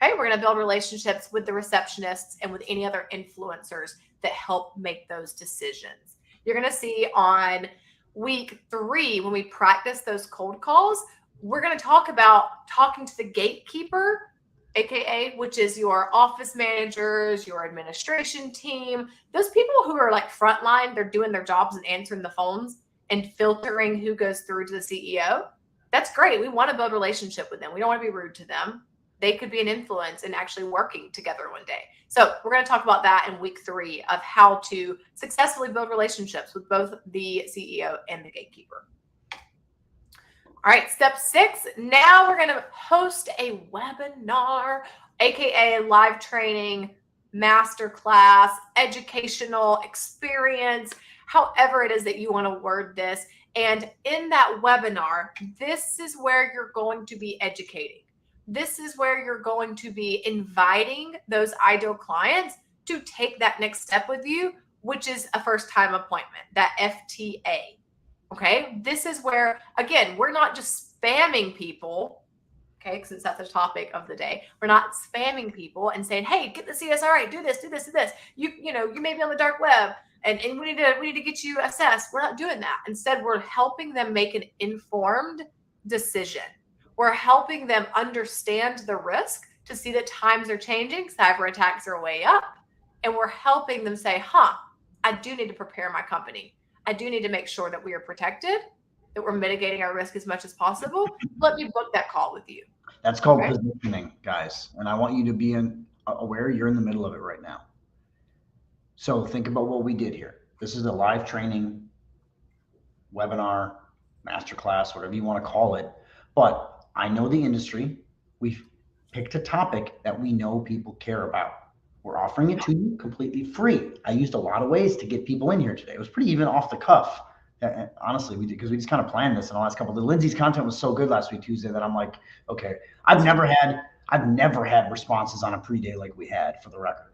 Okay, we're going to build relationships with the receptionists and with any other influencers that help make those decisions. You're going to see on week 3, when we practice those cold calls, we're going to talk about talking to the gatekeeper, AKA, which is your office managers, your administration team, those people who are like frontline, they're doing their jobs and answering the phones and filtering who goes through to the CEO. That's great. We want to build a relationship with them. We don't want to be rude to them. They could be an influence in actually working together one day. So we're going to talk about that in week 3 of how to successfully build relationships with both the CEO and the gatekeeper. All right, step 6. Now we're going to host a webinar, AKA live training, masterclass, educational experience, however it is that you want to word this. And in that webinar, this is where you're going to be educating. This is where you're going to be inviting those ideal clients to take that next step with you, which is a first-time appointment, that FTA. Okay, this is where, again, we're not just spamming people, okay, since that's the topic of the day. We're not spamming people and saying, hey, get the CSRA, do this, do this, do this. You may be on the dark web and we need to get you assessed. We're not doing that. Instead, we're helping them make an informed decision. We're helping them understand the risk, to see that times are changing, cyber attacks are way up, and we're helping them say, I do need to prepare my company. I do need to make sure that we are protected, that we're mitigating our risk as much as possible. Let me book that call with you. That's called positioning, guys. And I want you to be aware you're in the middle of it right now. So think about what we did here. This is a live training, webinar, masterclass, whatever you want to call it. But I know the industry. We've picked a topic that we know people care about. We're offering it to you completely free. I used a lot of ways to get people in here today. It was pretty even off the cuff. Honestly, we did, because we just kind of planned this in the last couple of days. Lindsay's content was so good last week, Tuesday, that I'm like, okay, I've never had responses on a pre-day like we had, for the record.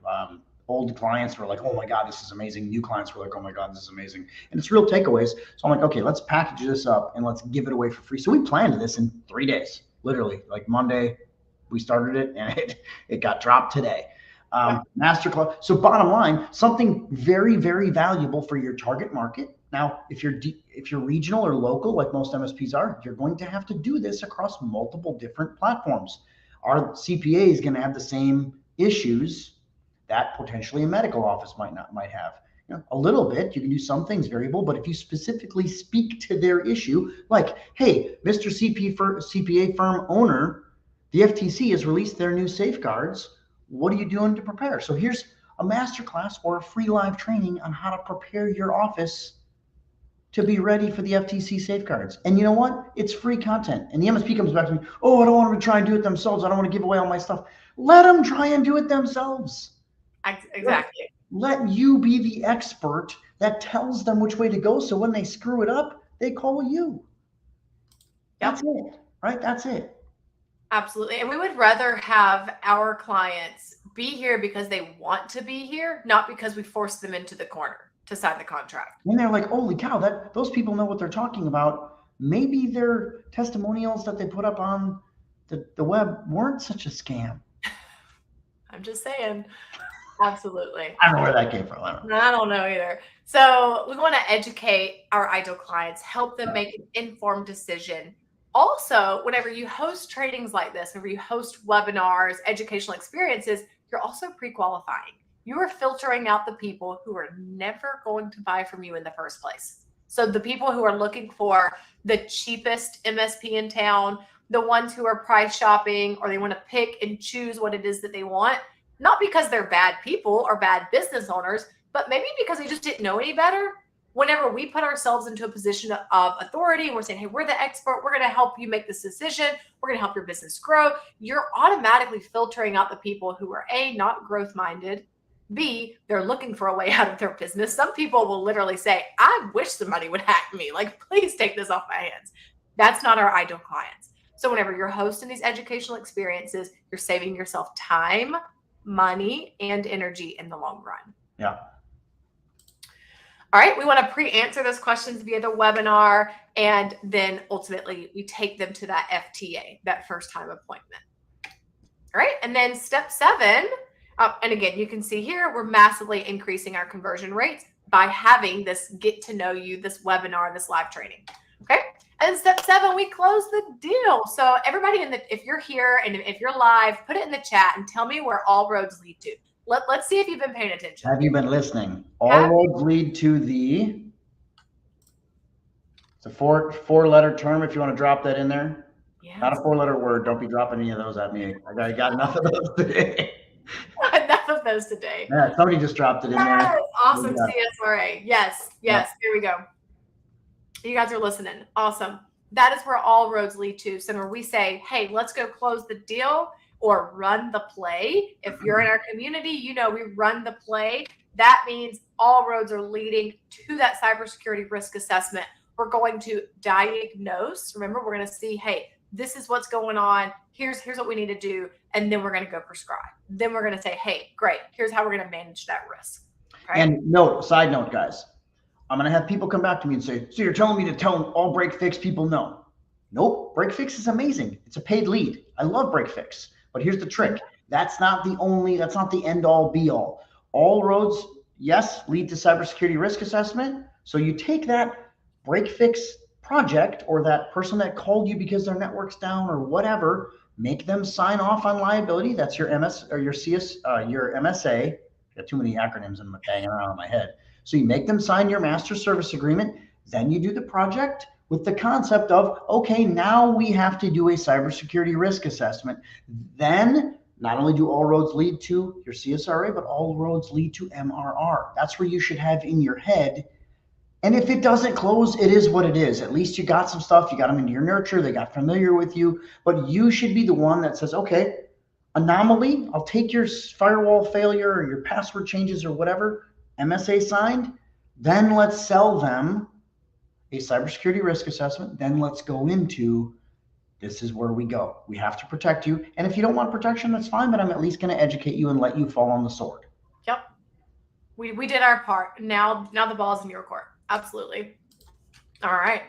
Old clients were like, oh my God, this is amazing. New clients were like, oh my God, this is amazing. And it's real takeaways. So I'm like, okay, let's package this up and let's give it away for free. So we planned this in 3 days, literally, like Monday, We started it and it got dropped today. Masterclass. So bottom line, something very, very valuable for your target market. Now, if you're regional or local, like most MSPs are, you're going to have to do this across multiple different platforms. Our CPA is going to have the same issues that potentially a medical office might have. A little bit, you can do some things variable, but if you specifically speak to their issue, like, hey, Mr. CPA firm owner, the FTC has released their new safeguards. What are you doing to prepare? So here's a masterclass or a free live training on how to prepare your office to be ready for the FTC safeguards. And you know what? It's free content. And the MSP comes back to me, oh, I don't want them to try and do it themselves. I don't want to give away all my stuff. Let them try and do it themselves. Exactly. Let you be the expert that tells them which way to go. So when they screw it up, they call you. That's it, right? That's it. Absolutely. And we would rather have our clients be here because they want to be here, not because we force them into the corner to sign the contract. And they're like, holy cow, those people know what they're talking about. Maybe their testimonials that they put up on the web weren't such a scam. I'm just saying. Absolutely. I don't know where that came from. I don't know either. So we want to educate our ideal clients, help them make an informed decision. Also, whenever you host trainings like this, whenever you host webinars, educational experiences, you're also pre-qualifying. You are filtering out the people who are never going to buy from you in the first place. So the people who are looking for the cheapest MSP in town, the ones who are price shopping, or they want to pick and choose what it is that they want, not because they're bad people or bad business owners, but maybe because they just didn't know any better. Whenever we put ourselves into a position of authority and we're saying, hey, we're the expert, we're going to help you make this decision, we're going to help your business grow, you're automatically filtering out the people who are A, not growth-minded, B, they're looking for a way out of their business. Some people will literally say, I wish somebody would hack me. Like, please take this off my hands. That's not our ideal clients. So whenever you're hosting these educational experiences, you're saving yourself time, money, and energy in the long run. Yeah. All right, we want to pre-answer those questions via the webinar, and then ultimately we take them to that FTA, that first time appointment. All right, and then step 7, and again, you can see here, we're massively increasing our conversion rates by having this get to know you, this webinar, this live training. Okay, and step 7, we close the deal. So everybody if you're here and if you're live, put it in the chat and tell me where all roads lead to. Let's see if you've been paying attention. Have you been listening? All roads lead to it's a four-letter term if you want to drop that in there. Yeah. Not a 4-letter word. Don't be dropping any of those at me. I got enough of those today. Enough of those today. Yeah, somebody just dropped it in there. Awesome, CSRA. Yes, here we go. You guys are listening. Awesome. That is where all roads lead to. So when we say, hey, let's go close the deal, or run the play. If you're in our community, you know we run the play. That means all roads are leading to that cybersecurity risk assessment. We're going to diagnose. Remember, we're going to see, hey, this is what's going on. Here's what we need to do. And then we're going to go prescribe. Then we're going to say, hey, great. Here's how we're going to manage that risk. Okay? And side note, guys, I'm going to have people come back to me and say, so you're telling me to tell all break fix people no? Nope. Break fix is amazing. It's a paid lead. I love break fix. But here's the trick. That's not the end all be all. All roads, yes, lead to cybersecurity risk assessment. So you take that break fix project or that person that called you because their network's down or whatever, make them sign off on liability. That's your MS or your MSA. I got too many acronyms hanging around in my head. So you make them sign your master service agreement. Then you do the project with the concept of, okay, now we have to do a cybersecurity risk assessment. Then not only do all roads lead to your CSRA, but all roads lead to MRR. That's where you should have in your head. And if it doesn't close, it is what it is. At least you got some stuff. You got them into your nurture. They got familiar with you. But you should be the one that says, okay, anomaly, I'll take your firewall failure or your password changes or whatever, MSA signed. Then let's sell them a cybersecurity risk assessment. Then let's go into, this is where we go. We have to protect you. And if you don't want protection, that's fine, but I'm at least going to educate you and let you fall on the sword. Yep. We did our part. Now the ball's in your court. Absolutely. All right.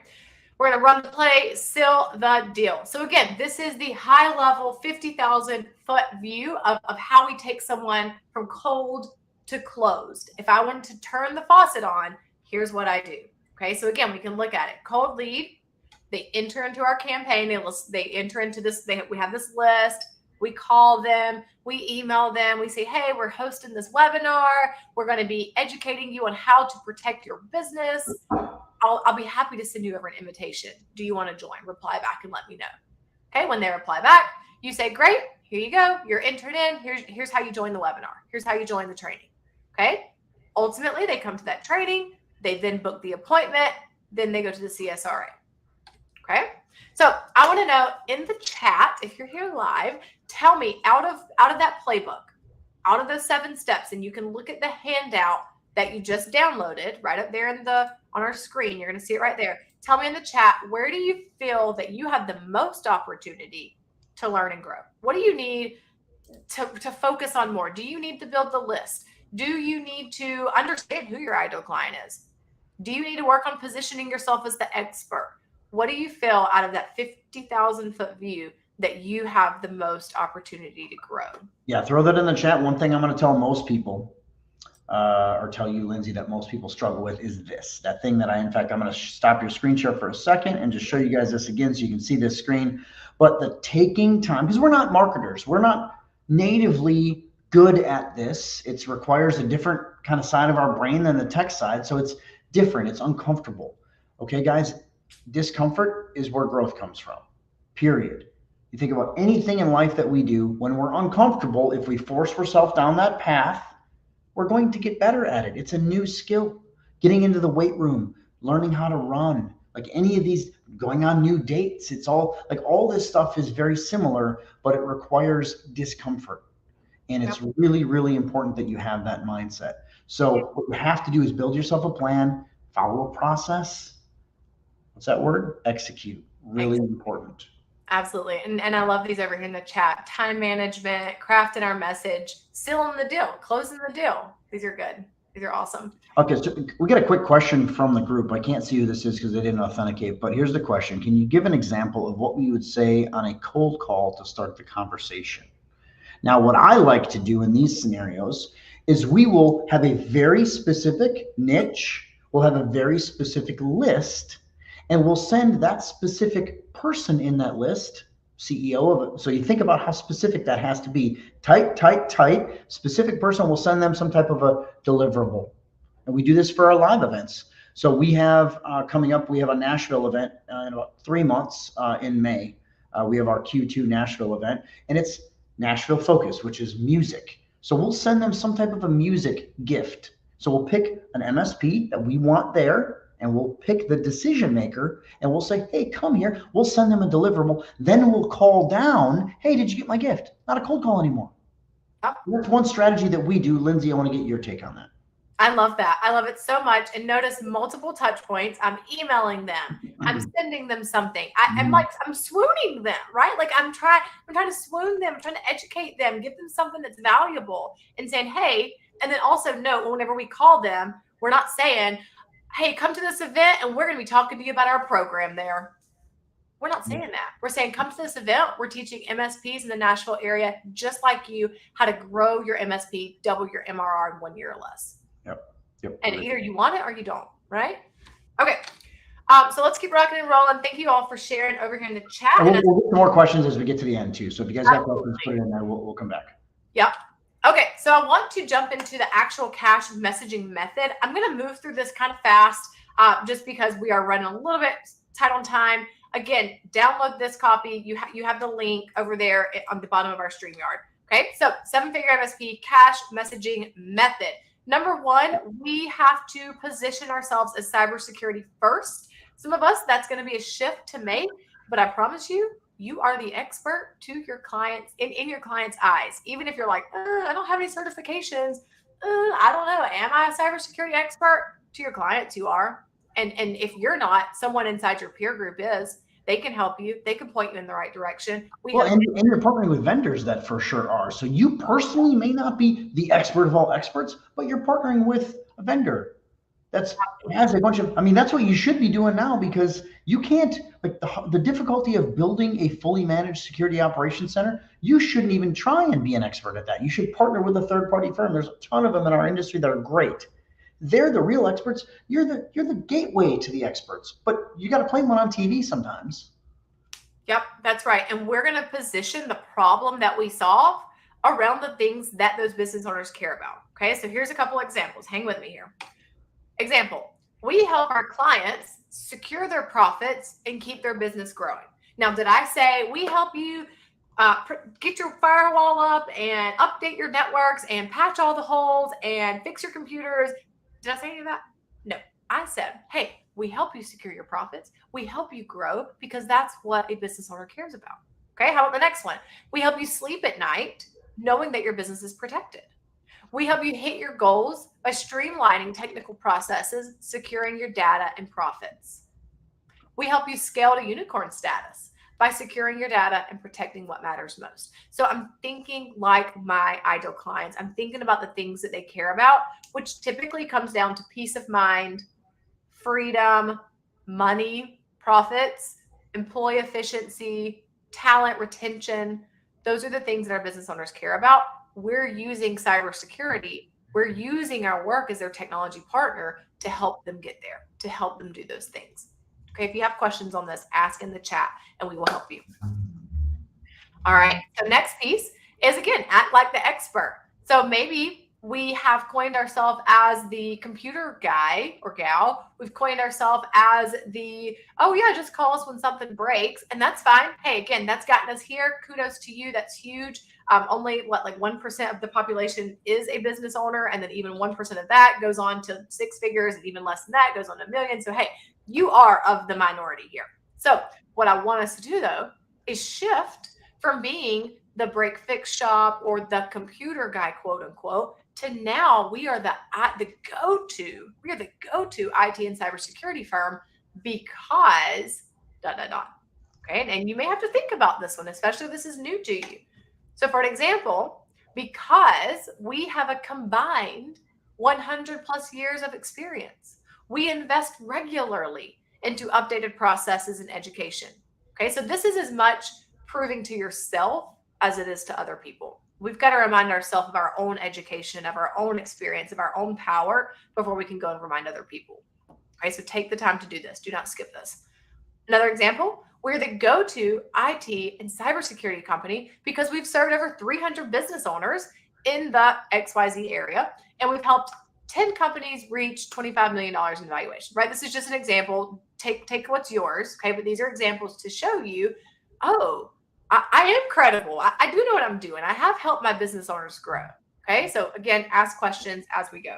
We're going to run the play, seal the deal. So again, this is the high level 50,000 foot view of how we take someone from cold to closed. If I wanted to turn the faucet on, here's what I do. Okay, so again, we can look at it. Cold lead, they enter into our campaign. They enter into this. We have this list. We call them. We email them. We say, hey, we're hosting this webinar. We're going to be educating you on how to protect your business. I'll be happy to send you over an invitation. Do you want to join? Reply back and let me know. Okay, when they reply back, you say, great, here you go. You're entered in. Here's how you join the webinar. Here's how you join the training. Okay, ultimately, they come to that training. They then book the appointment. Then they go to the CSRA. Okay, so I want to know in the chat, if you're here live, tell me out of that playbook, out of those 7 steps, and you can look at the handout that you just downloaded right up there on our screen. You're going to see it right there. Tell me in the chat, where do you feel that you have the most opportunity to learn and grow? What do you need to focus on more? Do you need to build the list? Do you need to understand who your ideal client is? Do you need to work on positioning yourself as the expert? What do you feel out of that 50,000 foot view that you have the most opportunity to grow? Yeah, throw that in the chat. One thing I'm going to tell most people, or tell you, Lindsay, that most people struggle with is that thing that I'm going to stop your screen share for a second and just show you guys this again so you can see this screen. But the taking time, because we're not marketers, we're not natively good at this. It requires a different kind of side of our brain than the tech side. So it's different. It's uncomfortable. Okay, guys, discomfort is where growth comes from, period. You think about anything in life that we do, when we're uncomfortable, if we force ourselves down that path, we're going to get better at it. It's a new skill. Getting into the weight room, learning how to run, like any of these, going on new dates. It's all like all this stuff is very similar, but it requires discomfort. And it's really, really important that you have that mindset. So what you have to do is build yourself a plan, follow a process. What's that word? Execute. Really important. Absolutely. And I love these over here in the chat. Time management, crafting our message, sealing the deal, closing the deal. These are good. These are awesome. Okay, so we get a quick question from the group. I can't see who this is because they didn't authenticate, but here's the question. Can you give an example of what we would say on a cold call to start the conversation? Now, what I like to do in these scenarios is we will have a very specific niche. We'll have a very specific list, and we'll send that specific person in that list, CEO of it. So you think about how specific that has to be. Tight, specific person. We'll send them some type of a deliverable. And we do this for our live events. So we have coming up, we have a Nashville event in about 3 months in May. We have our Q2 Nashville event, and it's Nashville focus, which is music. So we'll send them some type of a music gift. So we'll pick an MSP that we want there, and we'll pick the decision maker, and we'll say, hey, come here. We'll send them a deliverable. Then we'll call down, hey, did you get my gift? Not a cold call anymore. Yep. That's one strategy that we do. Lindsay, I want to get your take on that. I love that. I love it so much. And notice multiple touch points. I'm emailing them. I'm sending them something. I'm swooning them, right? Like I'm trying to swoon them. I'm trying to educate them, give them something that's valuable and saying, hey, and then also note whenever we call them, we're not saying, hey, come to this event and we're going to be talking to you about our program there. We're not saying that. We're saying come to this event. We're teaching MSPs in the Nashville area, just like you, how to grow your MSP, double your MRR in 1 year or less. Yep. And either you want it or you don't, right? Okay. So let's keep rocking and rolling. Thank you all for sharing over here in the chat. We'll get some more questions as we get to the end too. So if you guys have questions, put it in there. We'll come back. Yep. Okay. So I want to jump into the actual cash messaging method. I'm going to move through this kind of fast just because we are running a little bit tight on time. Again, download this copy. You have the link over there on the bottom of our StreamYard. Okay. So 7-figure MSP cash messaging method. Number one, we have to position ourselves as cybersecurity first. Some of us, that's going to be a shift to make, but I promise you, you are the expert to your clients in your client's eyes. Even if you're like, I don't have any certifications. I don't know. Am I a cybersecurity expert? To your clients, you are. And if you're not, someone inside your peer group is. They can help you. They can point you in the right direction. And you're partnering with vendors that for sure are. So you personally may not be the expert of all experts, but you're partnering with a vendor. That's has a bunch of, I mean, that's what you should be doing now, because you can't, like, the difficulty of building a fully managed security operations center, you shouldn't even try and be an expert at that. You should partner with a third party firm. There's a ton of them in our industry that are great. They're the real experts. You're the gateway to the experts, but you got to play one on TV sometimes. Yep, that's right. And we're going to position the problem that we solve around the things that those business owners care about. Okay, so here's a couple examples. Hang with me here. Example, we help our clients secure their profits and keep their business growing. Now, did I say we help you get your firewall up and update your networks and patch all the holes and fix your computers? Did I say any of that? No. I said, hey, we help you secure your profits. We help you grow, because that's what a business owner cares about. Okay, how about the next one? We help you sleep at night knowing that your business is protected. We help you hit your goals by streamlining technical processes, securing your data and profits. We help you scale to unicorn status by securing your data and protecting what matters most. So I'm thinking like my ideal clients. I'm thinking about the things that they care about, which typically comes down to peace of mind, freedom, money, profits, employee efficiency, talent retention. Those are the things that our business owners care about. We're using cybersecurity. We're using our work as their technology partner to help them get there, to help them do those things. Okay, if you have questions on this, ask in the chat and we will help you. All right, so next piece is, again, act like the expert. So maybe we have coined ourselves as the computer guy or gal. We've coined ourselves as the, oh yeah, just call us when something breaks, and that's fine. Hey, again, that's gotten us here. Kudos to you. That's huge. Only like 1% of the population is a business owner, and then even 1% of that goes on to six figures, and even less than that goes on to millions. So hey, you are of the minority here. So what I want us to do, though, is shift from being the break fix shop or the computer guy, quote unquote, to now we are the go-to IT and cybersecurity firm, because ... Okay, and you may have to think about this one, especially if this is new to you. So for an example, because we have a combined 100 plus years of experience, we invest regularly into updated processes and education. Okay, so this is as much proving to yourself as it is to other people. We've got to remind ourselves of our own education, of our own experience, of our own power before we can go and remind other people. Okay, so take the time to do this. Do not skip this. Another example, we're the go-to IT and cybersecurity company because we've served over 300 business owners in the XYZ area, and we've helped 10 companies reach $25 million in valuation, right? This is just an example. Take what's yours, okay? But these are examples to show you, oh, I am credible. I do know what I'm doing. I have helped my business owners grow, okay? So again, ask questions as we go.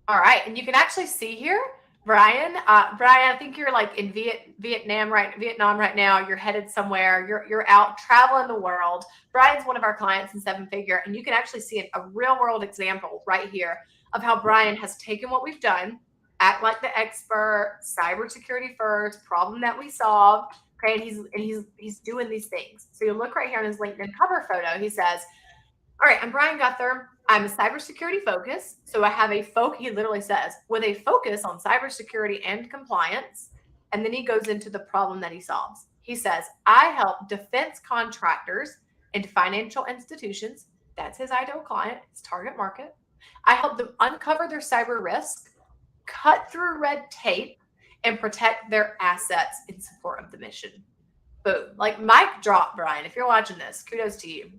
All right, and you can actually see here, Brian, I think you're like in Vietnam right now. You're headed somewhere. You're out traveling the world. Brian's one of our clients in seven figure, and you can actually see a real world example right here of how Brian has taken what we've done, act like the expert, cybersecurity first, problem that we solve. Okay, and he's doing these things. So you look right here on his LinkedIn cover photo. He says, "All right, I'm Brian Guthrie. I'm a cybersecurity focus. So I have he literally says, with a focus on cybersecurity and compliance." And then he goes into the problem that he solves. He says, "I help defense contractors and financial institutions." That's his ideal client, his target market. "I help them uncover their cyber risk, cut through red tape, and protect their assets in support of the mission." Boom. Like mic drop, Brian. If you're watching this, kudos to you.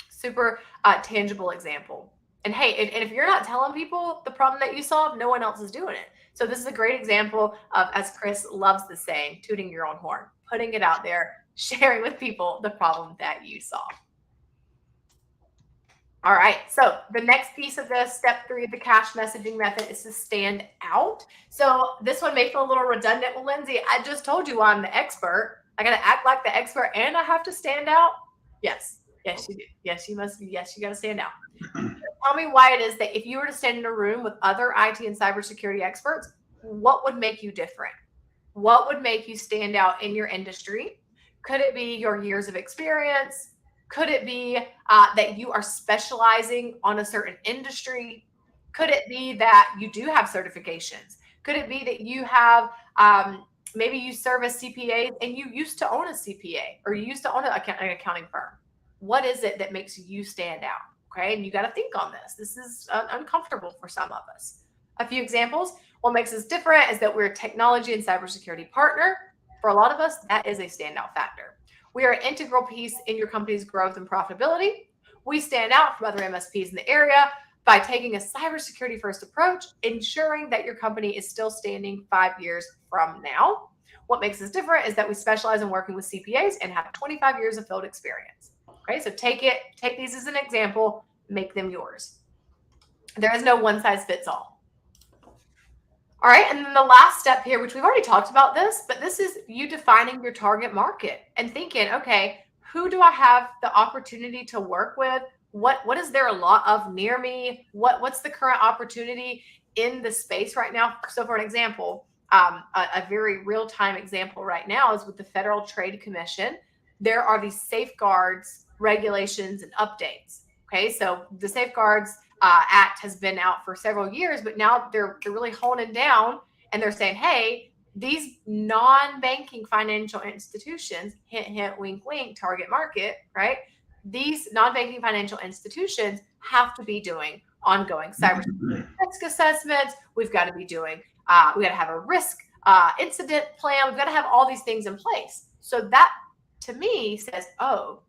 Super tangible example. And hey, and if you're not telling people the problem that you solve, no one else is doing it. So this is a great example of, as Chris loves the saying, tooting your own horn, putting it out there, sharing with people the problem that you solve. All right, so the next piece of this, step 3 of the cash messaging method, is to stand out. So this one may feel a little redundant. Well, Lindsey, I just told you I'm the expert. I got to act like the expert and I have to stand out. Yes, you do. Yes, you must be. Yes, you got to stand out. Tell me why it is that if you were to stand in a room with other IT and cybersecurity experts, what would make you different? What would make you stand out in your industry? Could it be your years of experience? Could it be that you are specializing on a certain industry? Could it be that you do have certifications? Could it be that you have, maybe you serve as CPA and you used to own a CPA or you used to own an accounting firm? What is it that makes you stand out? Okay. And you got to think on this. This is uncomfortable for some of us. A few examples. What makes us different is that we're a technology and cybersecurity partner. For a lot of us, that is a standout factor. We are an integral piece in your company's growth and profitability. We stand out from other MSPs in the area by taking a cybersecurity first approach, ensuring that your company is still standing 5 years from now. What makes us different is that we specialize in working with CPAs and have 25 years of field experience. Okay, so take these as an example, make them yours. There is no one size fits all. All right, and then the last step here, which we've already talked about this, but this is you defining your target market and thinking, okay, who do I have the opportunity to work with? What is there a lot of near me? What's the current opportunity in the space right now? So for an example, a very real-time example right now is with the Federal Trade Commission. There are these safeguards, regulations, and updates. Okay, so the Safeguards Act has been out for several years, but now they're really honing down and they're saying, hey, these non-banking financial institutions, hint, hint, wink, wink, target market, right? These non-banking financial institutions have to be doing ongoing cybersecurity risk assessments. We've got to be doing, we got to have a risk incident plan. We've got to have all these things in place. So that to me says, oh,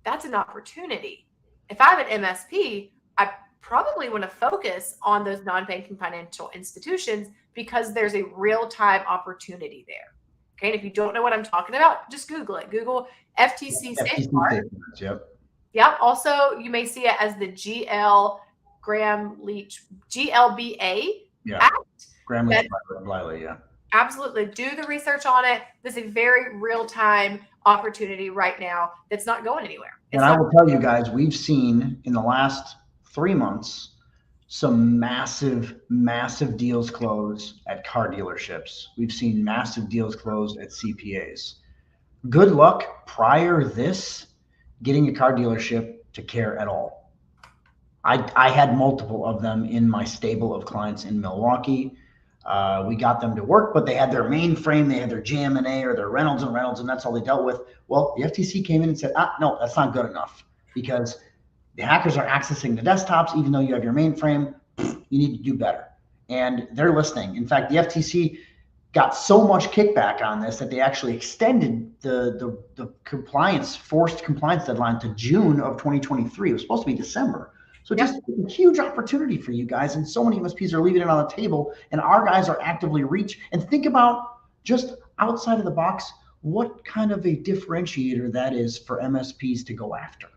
that's an opportunity. If I have an MSP, I probably want to focus on those non-banking financial institutions because there's a real-time opportunity there. Okay, and if you don't know what I'm talking about, just Google it. Google FTC Safeguard. Yep. Yeah. Also, you may see it as the GLBA Act. Graham-Leach-Bliley, yeah. Absolutely. Do the research on it. This is a very real-time opportunity right now that's not going anywhere. And I will tell you guys, we've seen in the last 3 months some massive, massive deals close at car dealerships. We've seen massive deals close at CPAs. Good luck prior this getting a car dealership to care at all. I had multiple of them in my stable of clients in Milwaukee. We got them to work, but they had their mainframe, they had their JM&A or their Reynolds, and that's all they dealt with. Well, the FTC came in and said, no, that's not good enough because the hackers are accessing the desktops, even though you have your mainframe. You need to do better. And they're listening. In fact, the FTC got so much kickback on this that they actually extended the forced compliance deadline to June of 2023. It was supposed to be December. So just a huge opportunity for you guys. And so many MSPs are leaving it on the table, and our guys are actively reaching. And think about just outside of the box, what kind of a differentiator that is for MSPs to go after.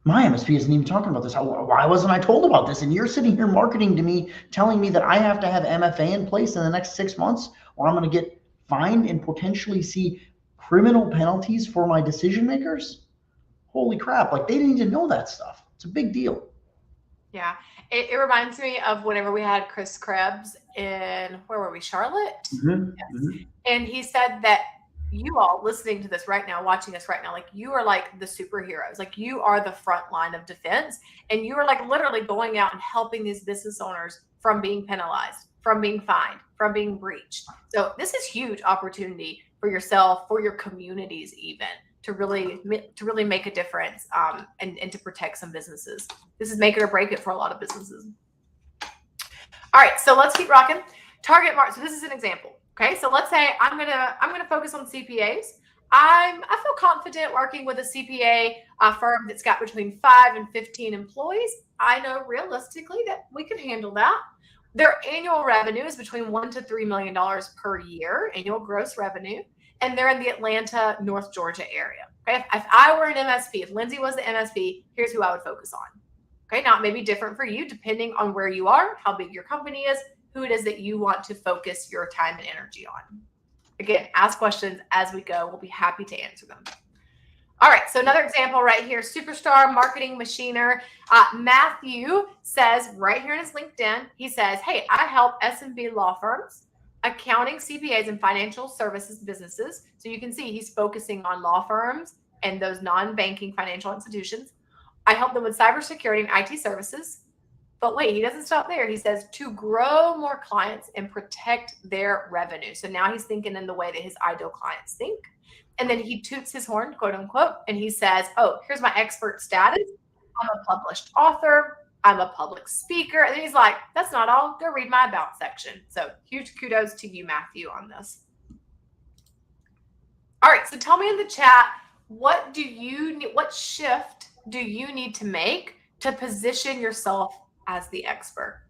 My MSP isn't even talking about this. Why wasn't I told about this? And you're sitting here marketing to me, telling me that I have to have MFA in place in the next 6 months, or I'm going to get fined and potentially see criminal penalties for my decision makers. Holy crap. Like, they didn't even know that stuff. It's a big deal. Yeah. It reminds me of whenever we had Chris Krebs in, where were we? Charlotte? Mm-hmm. Yes. Mm-hmm. And he said that you all listening to this right now, watching us right now, like you are like the superheroes. Like you are the front line of defense, and you are like literally going out and helping these business owners from being penalized, from being fined, from being breached. So this is huge opportunity for yourself, for your communities, even to really make a difference, and to protect some businesses. This is make it or break it for a lot of businesses. All right, so let's keep rocking. Target market. So this is an example. Okay, so let's say I'm gonna focus on CPAs. I feel confident working with a CPA firm that's got between 5 and 15 employees. I know realistically that we can handle that. Their annual revenue is between $1 to $3 million per year, annual gross revenue, and they're in the Atlanta, North Georgia area. Okay, if I were an MSP, if Lindsey was the MSP, here's who I would focus on. Okay, now it may be different for you depending on where you are, how big your company is, who it is that you want to focus your time and energy on. Again, ask questions as we go. We'll be happy to answer them. All right, so another example right here, superstar marketing machiner. Matthew says right here in his LinkedIn, he says, hey, I help SMB law firms, accounting, CPAs, and financial services businesses. So you can see he's focusing on law firms and those non-banking financial institutions. I help them with cybersecurity and IT services. But wait, he doesn't stop there. He says to grow more clients and protect their revenue. So now he's thinking in the way that his ideal clients think. And then he toots his horn, quote unquote, and he says, oh, here's my expert status. I'm a published author. I'm a public speaker. And he's like, that's not all. Go read my about section. So huge kudos to you, Matthew, on this. All right. So tell me in the chat, what shift do you need to make to position yourself as the expert?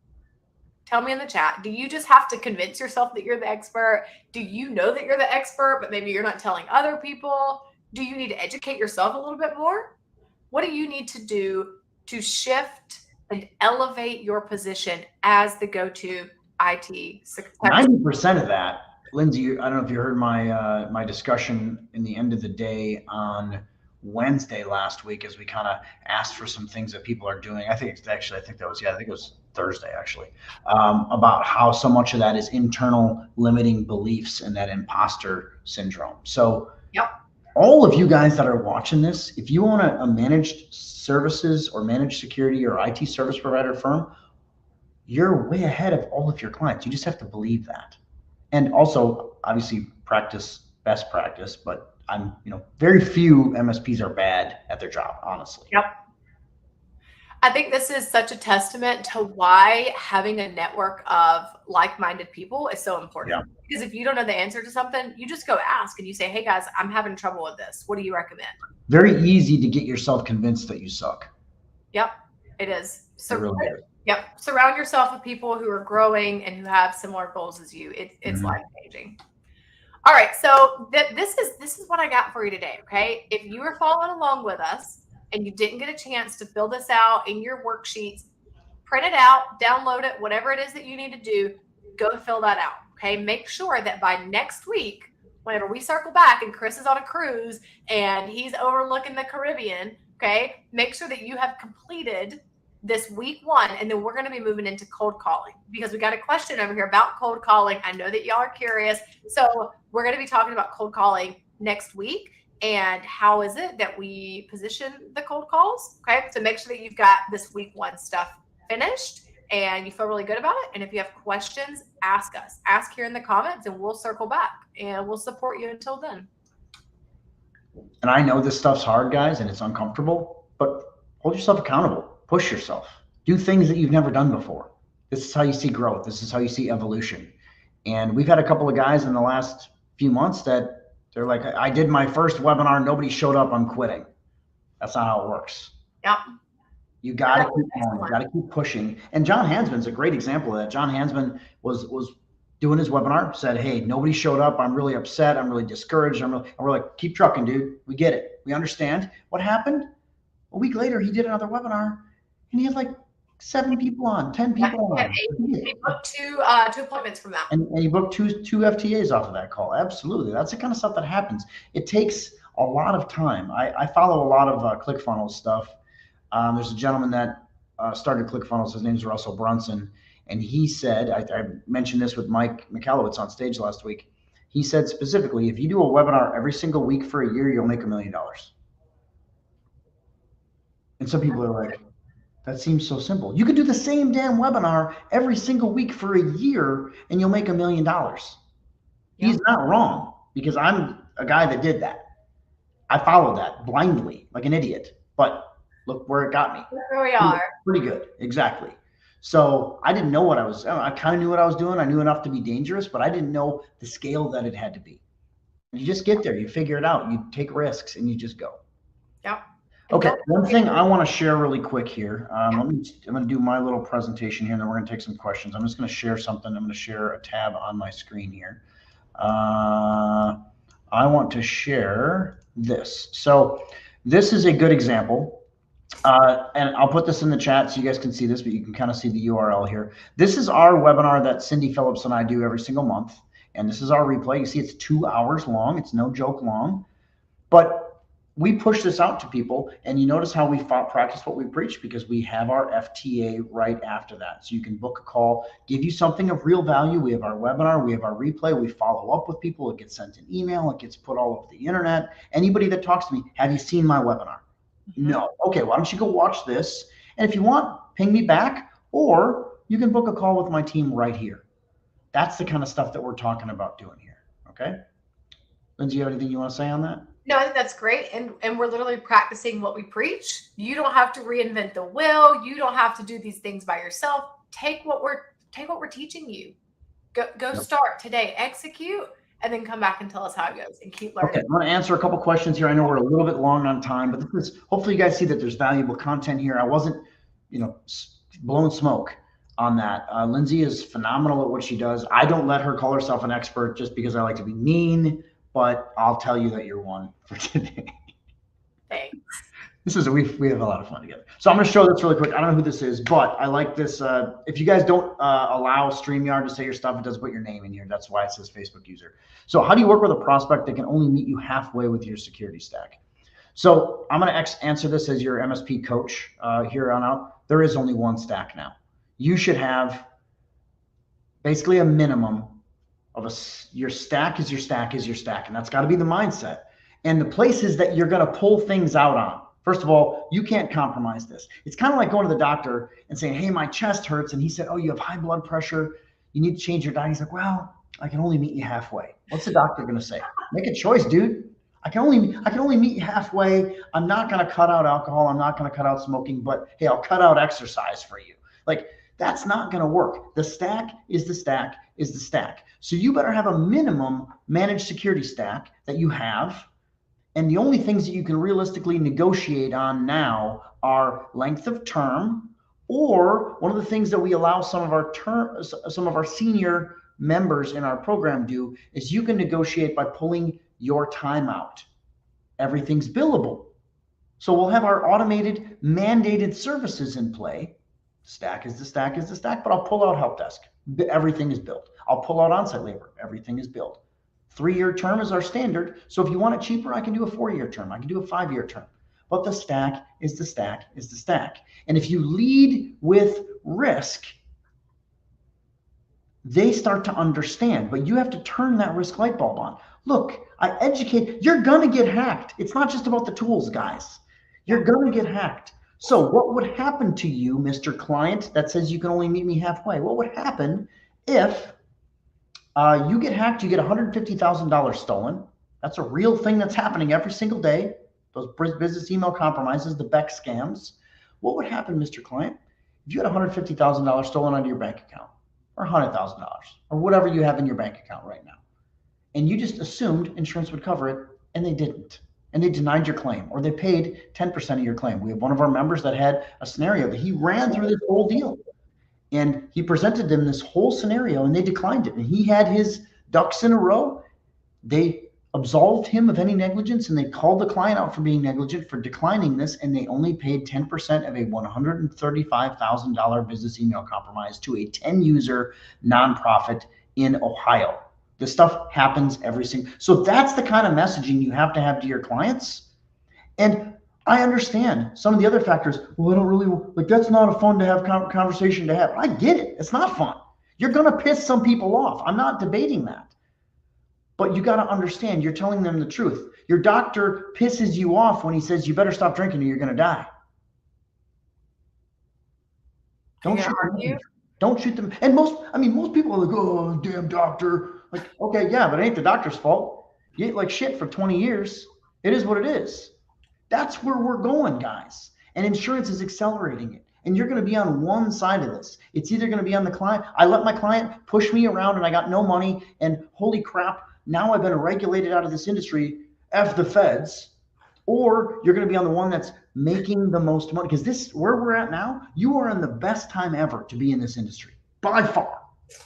Tell me in the chat. Do you just have to convince yourself that you're the expert? Do you know that you're the expert, but maybe you're not telling other people? Do you need to educate yourself a little bit more? What do you need to do to shift and elevate your position as the go-to IT success? 90% of that, Lindsey, I don't know if you heard my discussion in the end of the day on Wednesday last week, as we kind of asked for some things that people are doing. I think it was Thursday actually, about how so much of that is internal limiting beliefs and that imposter syndrome. So yep. All of you guys that are watching this, if you own a managed services or managed security or IT service provider firm, you're way ahead of all of your clients. You just have to believe that. And also obviously practice best practice, but very few MSPs are bad at their job, honestly. Yep. I think this is such a testament to why having a network of like-minded people is so important. Yeah. Because if you don't know the answer to something, you just go ask and you say, hey guys, I'm having trouble with this. What do you Very easy to get yourself convinced that you suck. Yep, it is. It really is. Yep. Surround yourself with people who are growing and who have similar goals as you. It's life-changing. All right, so this is what I got for you today, okay? If you are following along with us and you didn't get a chance to fill this out in your worksheets, print it out, download it, whatever it is that you need to do, go fill that out, okay? Make sure that by next week, whenever we circle back and Chris is on a cruise and he's overlooking the Caribbean, okay, make sure that you have completed this week 1, and then we're going to be moving into cold calling because we got a question over here about cold calling. I know that y'all are curious. So we're going to be talking about cold calling next week and how is it that we position the cold calls. Okay. So make sure that you've got this week 1 stuff finished and you feel really good about it. And if you have questions, ask us. Ask here in the comments and we'll circle back and we'll support you until then. And I know this stuff's hard, guys, and it's uncomfortable, but hold yourself accountable. Push yourself. Do things that you've never done before. This is how you see growth. This is how you see evolution. And we've had a couple of guys in the last few months that they're like, I did my first webinar. Nobody showed up. I'm quitting. That's not how it works. Yep. You got to keep going. You got to keep pushing. And John Hansman's a great example of that. John Hansman was doing his webinar, said, hey, nobody showed up. I'm really upset. I'm really discouraged. And we're like, keep trucking, dude. We get it. We understand. What happened? A week later, he did another webinar. And he had like 7 people on, 10 people on. He booked two appointments from that. And he booked two FTAs off of that call. Absolutely. That's the kind of stuff that happens. It takes a lot of time. I follow a lot of ClickFunnels stuff. There's a gentleman that started ClickFunnels. His name is Russell Brunson. And he said, I mentioned this with Mike Michalowicz on stage last week. He said specifically, if you do a webinar every single week for a year, you'll make $1 million. And some people are like, that seems so simple. You could do the same damn webinar every single week for a year and you'll make $1 million. He's not wrong because I'm a guy that did that. I followed that blindly like an idiot, but look where it got me. Here we are. Pretty good. Exactly. So I didn't know I kind of knew what I was doing. I knew enough to be dangerous, but I didn't know the scale that it had to be. You just get there, you figure it out, you take risks and you just go. Yep. Okay, one thing I want to share really quick here. I'm going to do my little presentation here, and then we're going to take some questions. I'm just going to share something. I'm going to share a tab on my screen here. I want to share this. So this is a good example, and I'll put this in the chat so you guys can see this, but you can kind of see the URL here. This is our webinar that Cindy Phillips and I do every single month, and this is our replay. You see it's 2 hours long. It's no joke long, but we push this out to people, and you notice how we practice what we preach because we have our FTA right after that. So you can book a call, give you something of real value. We have our webinar, we have our replay, we follow up with people. It gets sent an email, it gets put all over the internet. Anybody that talks to me, have you seen my webinar? No. Okay, why don't you go watch this? And if you want, ping me back, or you can book a call with my team right here. That's the kind of stuff that we're talking about doing here. Okay. Lindsey, you have anything you want to say on that? No, I think that's great. And we're literally practicing what we preach. You don't have to reinvent the wheel. You don't have to do these things by yourself. Take what we're teaching you. Go start today, execute, and then come back and tell us how it goes and keep learning. Okay, I'm going to answer a couple questions here. I know we're a little bit long on time, but this is, hopefully you guys see that there's valuable content here. I wasn't, blowing smoke on that. Lindsey is phenomenal at what she does. I don't let her call herself an expert just because I like to be mean, but I'll tell you that you're one for today. Thanks. We have a lot of fun together. So I'm going to show this really quick. I don't know who this is, but I like this. If you guys don't allow StreamYard to say your stuff, it doesn't put your name in here. That's why it says Facebook user. So how do you work with a prospect that can only meet you halfway with your security stack? So I'm going to answer this as your MSP coach here on out. There is only one stack now. You should have basically a minimum of your stack is your stack is your stack. And that's got to be the mindset. And the places that you're going to pull things out on. First of all, you can't compromise this. It's kind of like going to the doctor and saying, hey, my chest hurts. And he said, oh, you have high blood pressure. You need to change your diet. He's like, well, I can only meet you halfway. What's the doctor going to say? Make a choice, dude. I can only meet you halfway. I'm not going to cut out alcohol. I'm not going to cut out smoking, but hey, I'll cut out exercise for you. Like, that's not going to work. The stack is the stack is the stack. So you better have a minimum managed security stack that you have. And the only things that you can realistically negotiate on now are length of term, or one of the things that we allow some of our senior members in our program do is you can negotiate by pulling your time out. Everything's billable. So we'll have our automated mandated services in play. Stack is the stack is the stack, but I'll pull out help desk. Everything is billed. I'll pull out on-site labor. Everything is billed. 3-year term is our standard. So if you want it cheaper, I can do a 4-year term. I can do a 5-year term. But the stack is the stack is the stack. And if you lead with risk, they start to understand, but you have to turn that risk light bulb on. Look, I educate, you're going to get hacked. It's not just about the tools, guys. You're going to get hacked. So what would happen to you, Mr. Client, that says you can only meet me halfway? What would happen if you get hacked, you get $150,000 stolen? That's a real thing that's happening every single day. Those business email compromises, the Beck scams. What would happen, Mr. Client, if you had $150,000 stolen out of your bank account, or $100,000, or whatever you have in your bank account right now, and you just assumed insurance would cover it, and they didn't, and they denied your claim, or they paid 10% of your claim? We have one of our members that had a scenario that he ran through this whole deal, and he presented them this whole scenario, and they declined it, and he had his ducks in a row. They absolved him of any negligence, and they called the client out for being negligent for declining this, and they only paid 10% of a $135,000 business email compromise to a 10-user nonprofit in Ohio. This stuff happens every single. So that's the kind of messaging you have to your clients. And I understand some of the other factors. Well, I don't really like. That's not a fun to have conversation to have. I get it. It's not fun. You're going to piss some people off. I'm not debating that. But you got to understand, you're telling them the truth. Your doctor pisses you off when he says you better stop drinking or you're going to die. Don't shoot them. And most people are like, oh, damn doctor. Like, okay, yeah, but it ain't the doctor's fault. You ate like shit for 20 years. It is what it is. That's where we're going, guys. And insurance is accelerating it. And you're going to be on one side of this. It's either going to be on the client. I let my client push me around and I got no money. And holy crap, now I've been regulated out of this industry, F the feds. Or you're going to be on the one that's making the most money. Because this, where we're at now, you are in the best time ever to be in this industry, by far.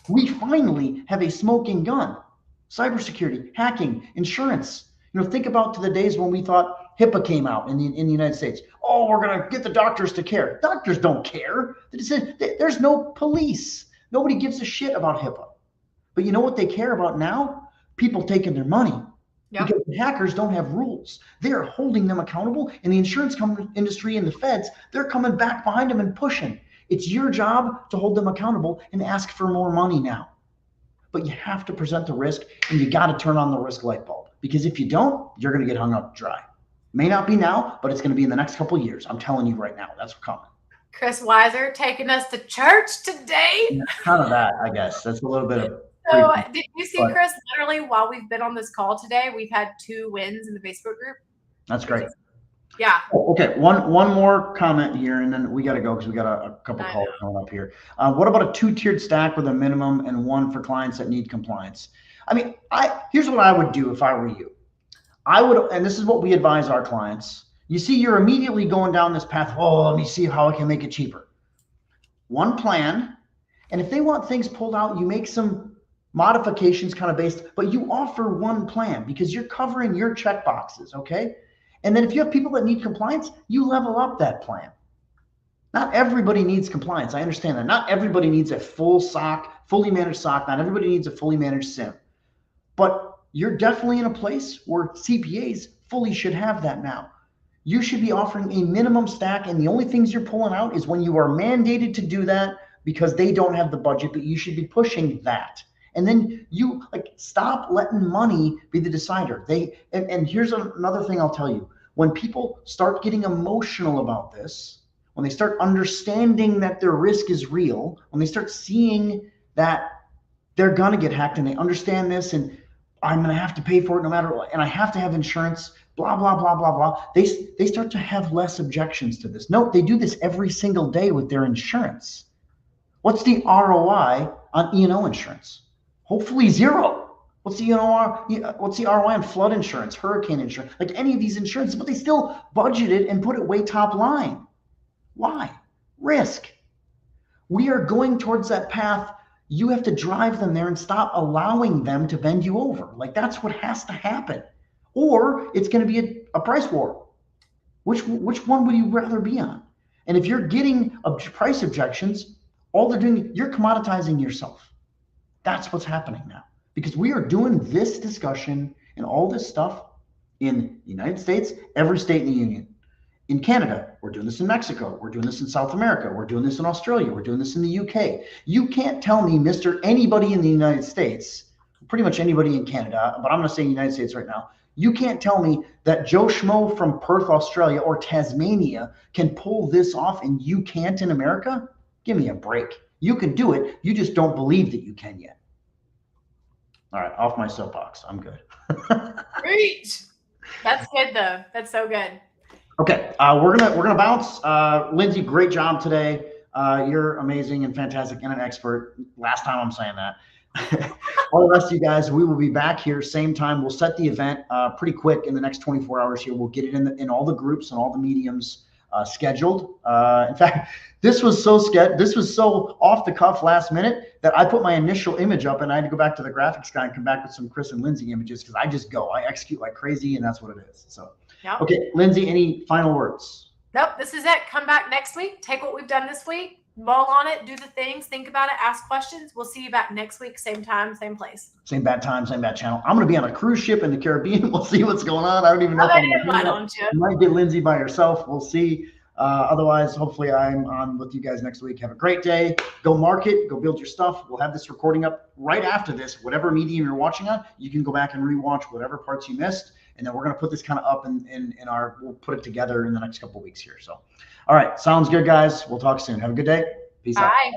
We finally have a smoking gun. Cybersecurity, hacking, insurance. Think about to the days when we thought HIPAA came out in the United States. Oh, we're going to get the doctors to care. Doctors don't care. There's no police. Nobody gives a shit about HIPAA. But you know what they care about now? People taking their money. Yep. Because the hackers don't have rules. They are holding them accountable. And the insurance industry and the feds, they're coming back behind them and pushing. It's your job to hold them accountable and ask for more money now. But you have to present the risk, and you got to turn on the risk light bulb. Because if you don't, you're going to get hung up dry. May not be now, but it's going to be in the next couple of years. I'm telling you right now, that's coming. Chris Weiser taking us to church today. Kind of that, I guess. That's a little bit of. So did you see, Chris, literally while we've been on this call today, we've had 2 wins in the Facebook group. That's great. Yeah. Oh, okay. One more comment here, and then we got to go because we got a couple calls coming up here. What about a 2-tiered stack with a minimum and one for clients that need compliance? I mean, here's what I would do if I were you. I would, and this is what we advise our clients. You see, you're immediately going down this path. Oh, let me see how I can make it cheaper. One plan, and if they want things pulled out, you make some modifications kind of based, but you offer one plan because you're covering your check boxes, okay? And then if you have people that need compliance, you level up that plan. Not everybody needs compliance. I understand that. Not everybody needs a full SOC, fully managed SOC. Not everybody needs a fully managed SIM. But you're definitely in a place where CPAs fully should have that now. You should be offering a minimum stack, and the only things you're pulling out is when you are mandated to do that because they don't have the budget, but you should be pushing that. And then you stop letting money be the decider. And here's another thing I'll tell you. When people start getting emotional about this, when they start understanding that their risk is real, when they start seeing that they're gonna get hacked and they understand this and I'm gonna have to pay for it no matter what, and I have to have insurance, blah, blah, blah, blah, blah. They start to have less objections to this. Note, they do this every single day with their insurance. What's the ROI on E&O insurance? Hopefully 0. What's the ROI on flood insurance, hurricane insurance, like any of these insurances, but they still budget it and put it way top line. Why? Risk. We are going towards that path. You have to drive them there and stop allowing them to bend you over. Like that's what has to happen. Or it's going to be a price war. Which one would you rather be on? And if you're getting price objections, all they're doing, you're commoditizing yourself. That's what's happening now, because we are doing this discussion and all this stuff in the United States, every state in the union. In Canada, we're doing this in Mexico. We're doing this in South America. We're doing this in Australia. We're doing this in the UK. You can't tell me, Mr. Anybody in the United States, pretty much anybody in Canada, but I'm going to say United States right now. You can't tell me that Joe Schmo from Perth, Australia or Tasmania can pull this off and you can't in America? Give me a break. You can do it. You just don't believe that you can yet. All right, off my soapbox. I'm good. Preach. That's good though. That's so good. Okay, we're gonna bounce. Lindsey, great job today. You're amazing and fantastic and an expert. Last time I'm saying that. All the rest of you guys, we will be back here same time. We'll set the event pretty quick in the next 24 hours here. We'll get it in all the groups and all the mediums scheduled. In fact, this was so off the cuff last minute that I put my initial image up and I had to go back to the graphics guy and come back with some Chris and Lindsey images because I execute like crazy and that's what it is. So, yep. Okay, Lindsey, any final words? Nope, this is it. Come back next week. Take what we've done this week, ball on it, do the things, think about it, ask questions. We'll see you back next week, same time, same place. Same bad time, same bad channel. I'm going to be on a cruise ship in the Caribbean. We'll see what's going on. I don't even know if I'm going to. You might get Lindsey by herself. We'll see. Otherwise, hopefully I'm on with you guys next week. Have a great day. Go market, go build your stuff. We'll have this recording up right after this. Whatever medium you're watching on, you can go back and rewatch whatever parts you missed. And then we're going to put this kind of up we'll put it together in the next couple of weeks here. So, all right. Sounds good, guys. We'll talk soon. Have a good day. Peace out. Bye.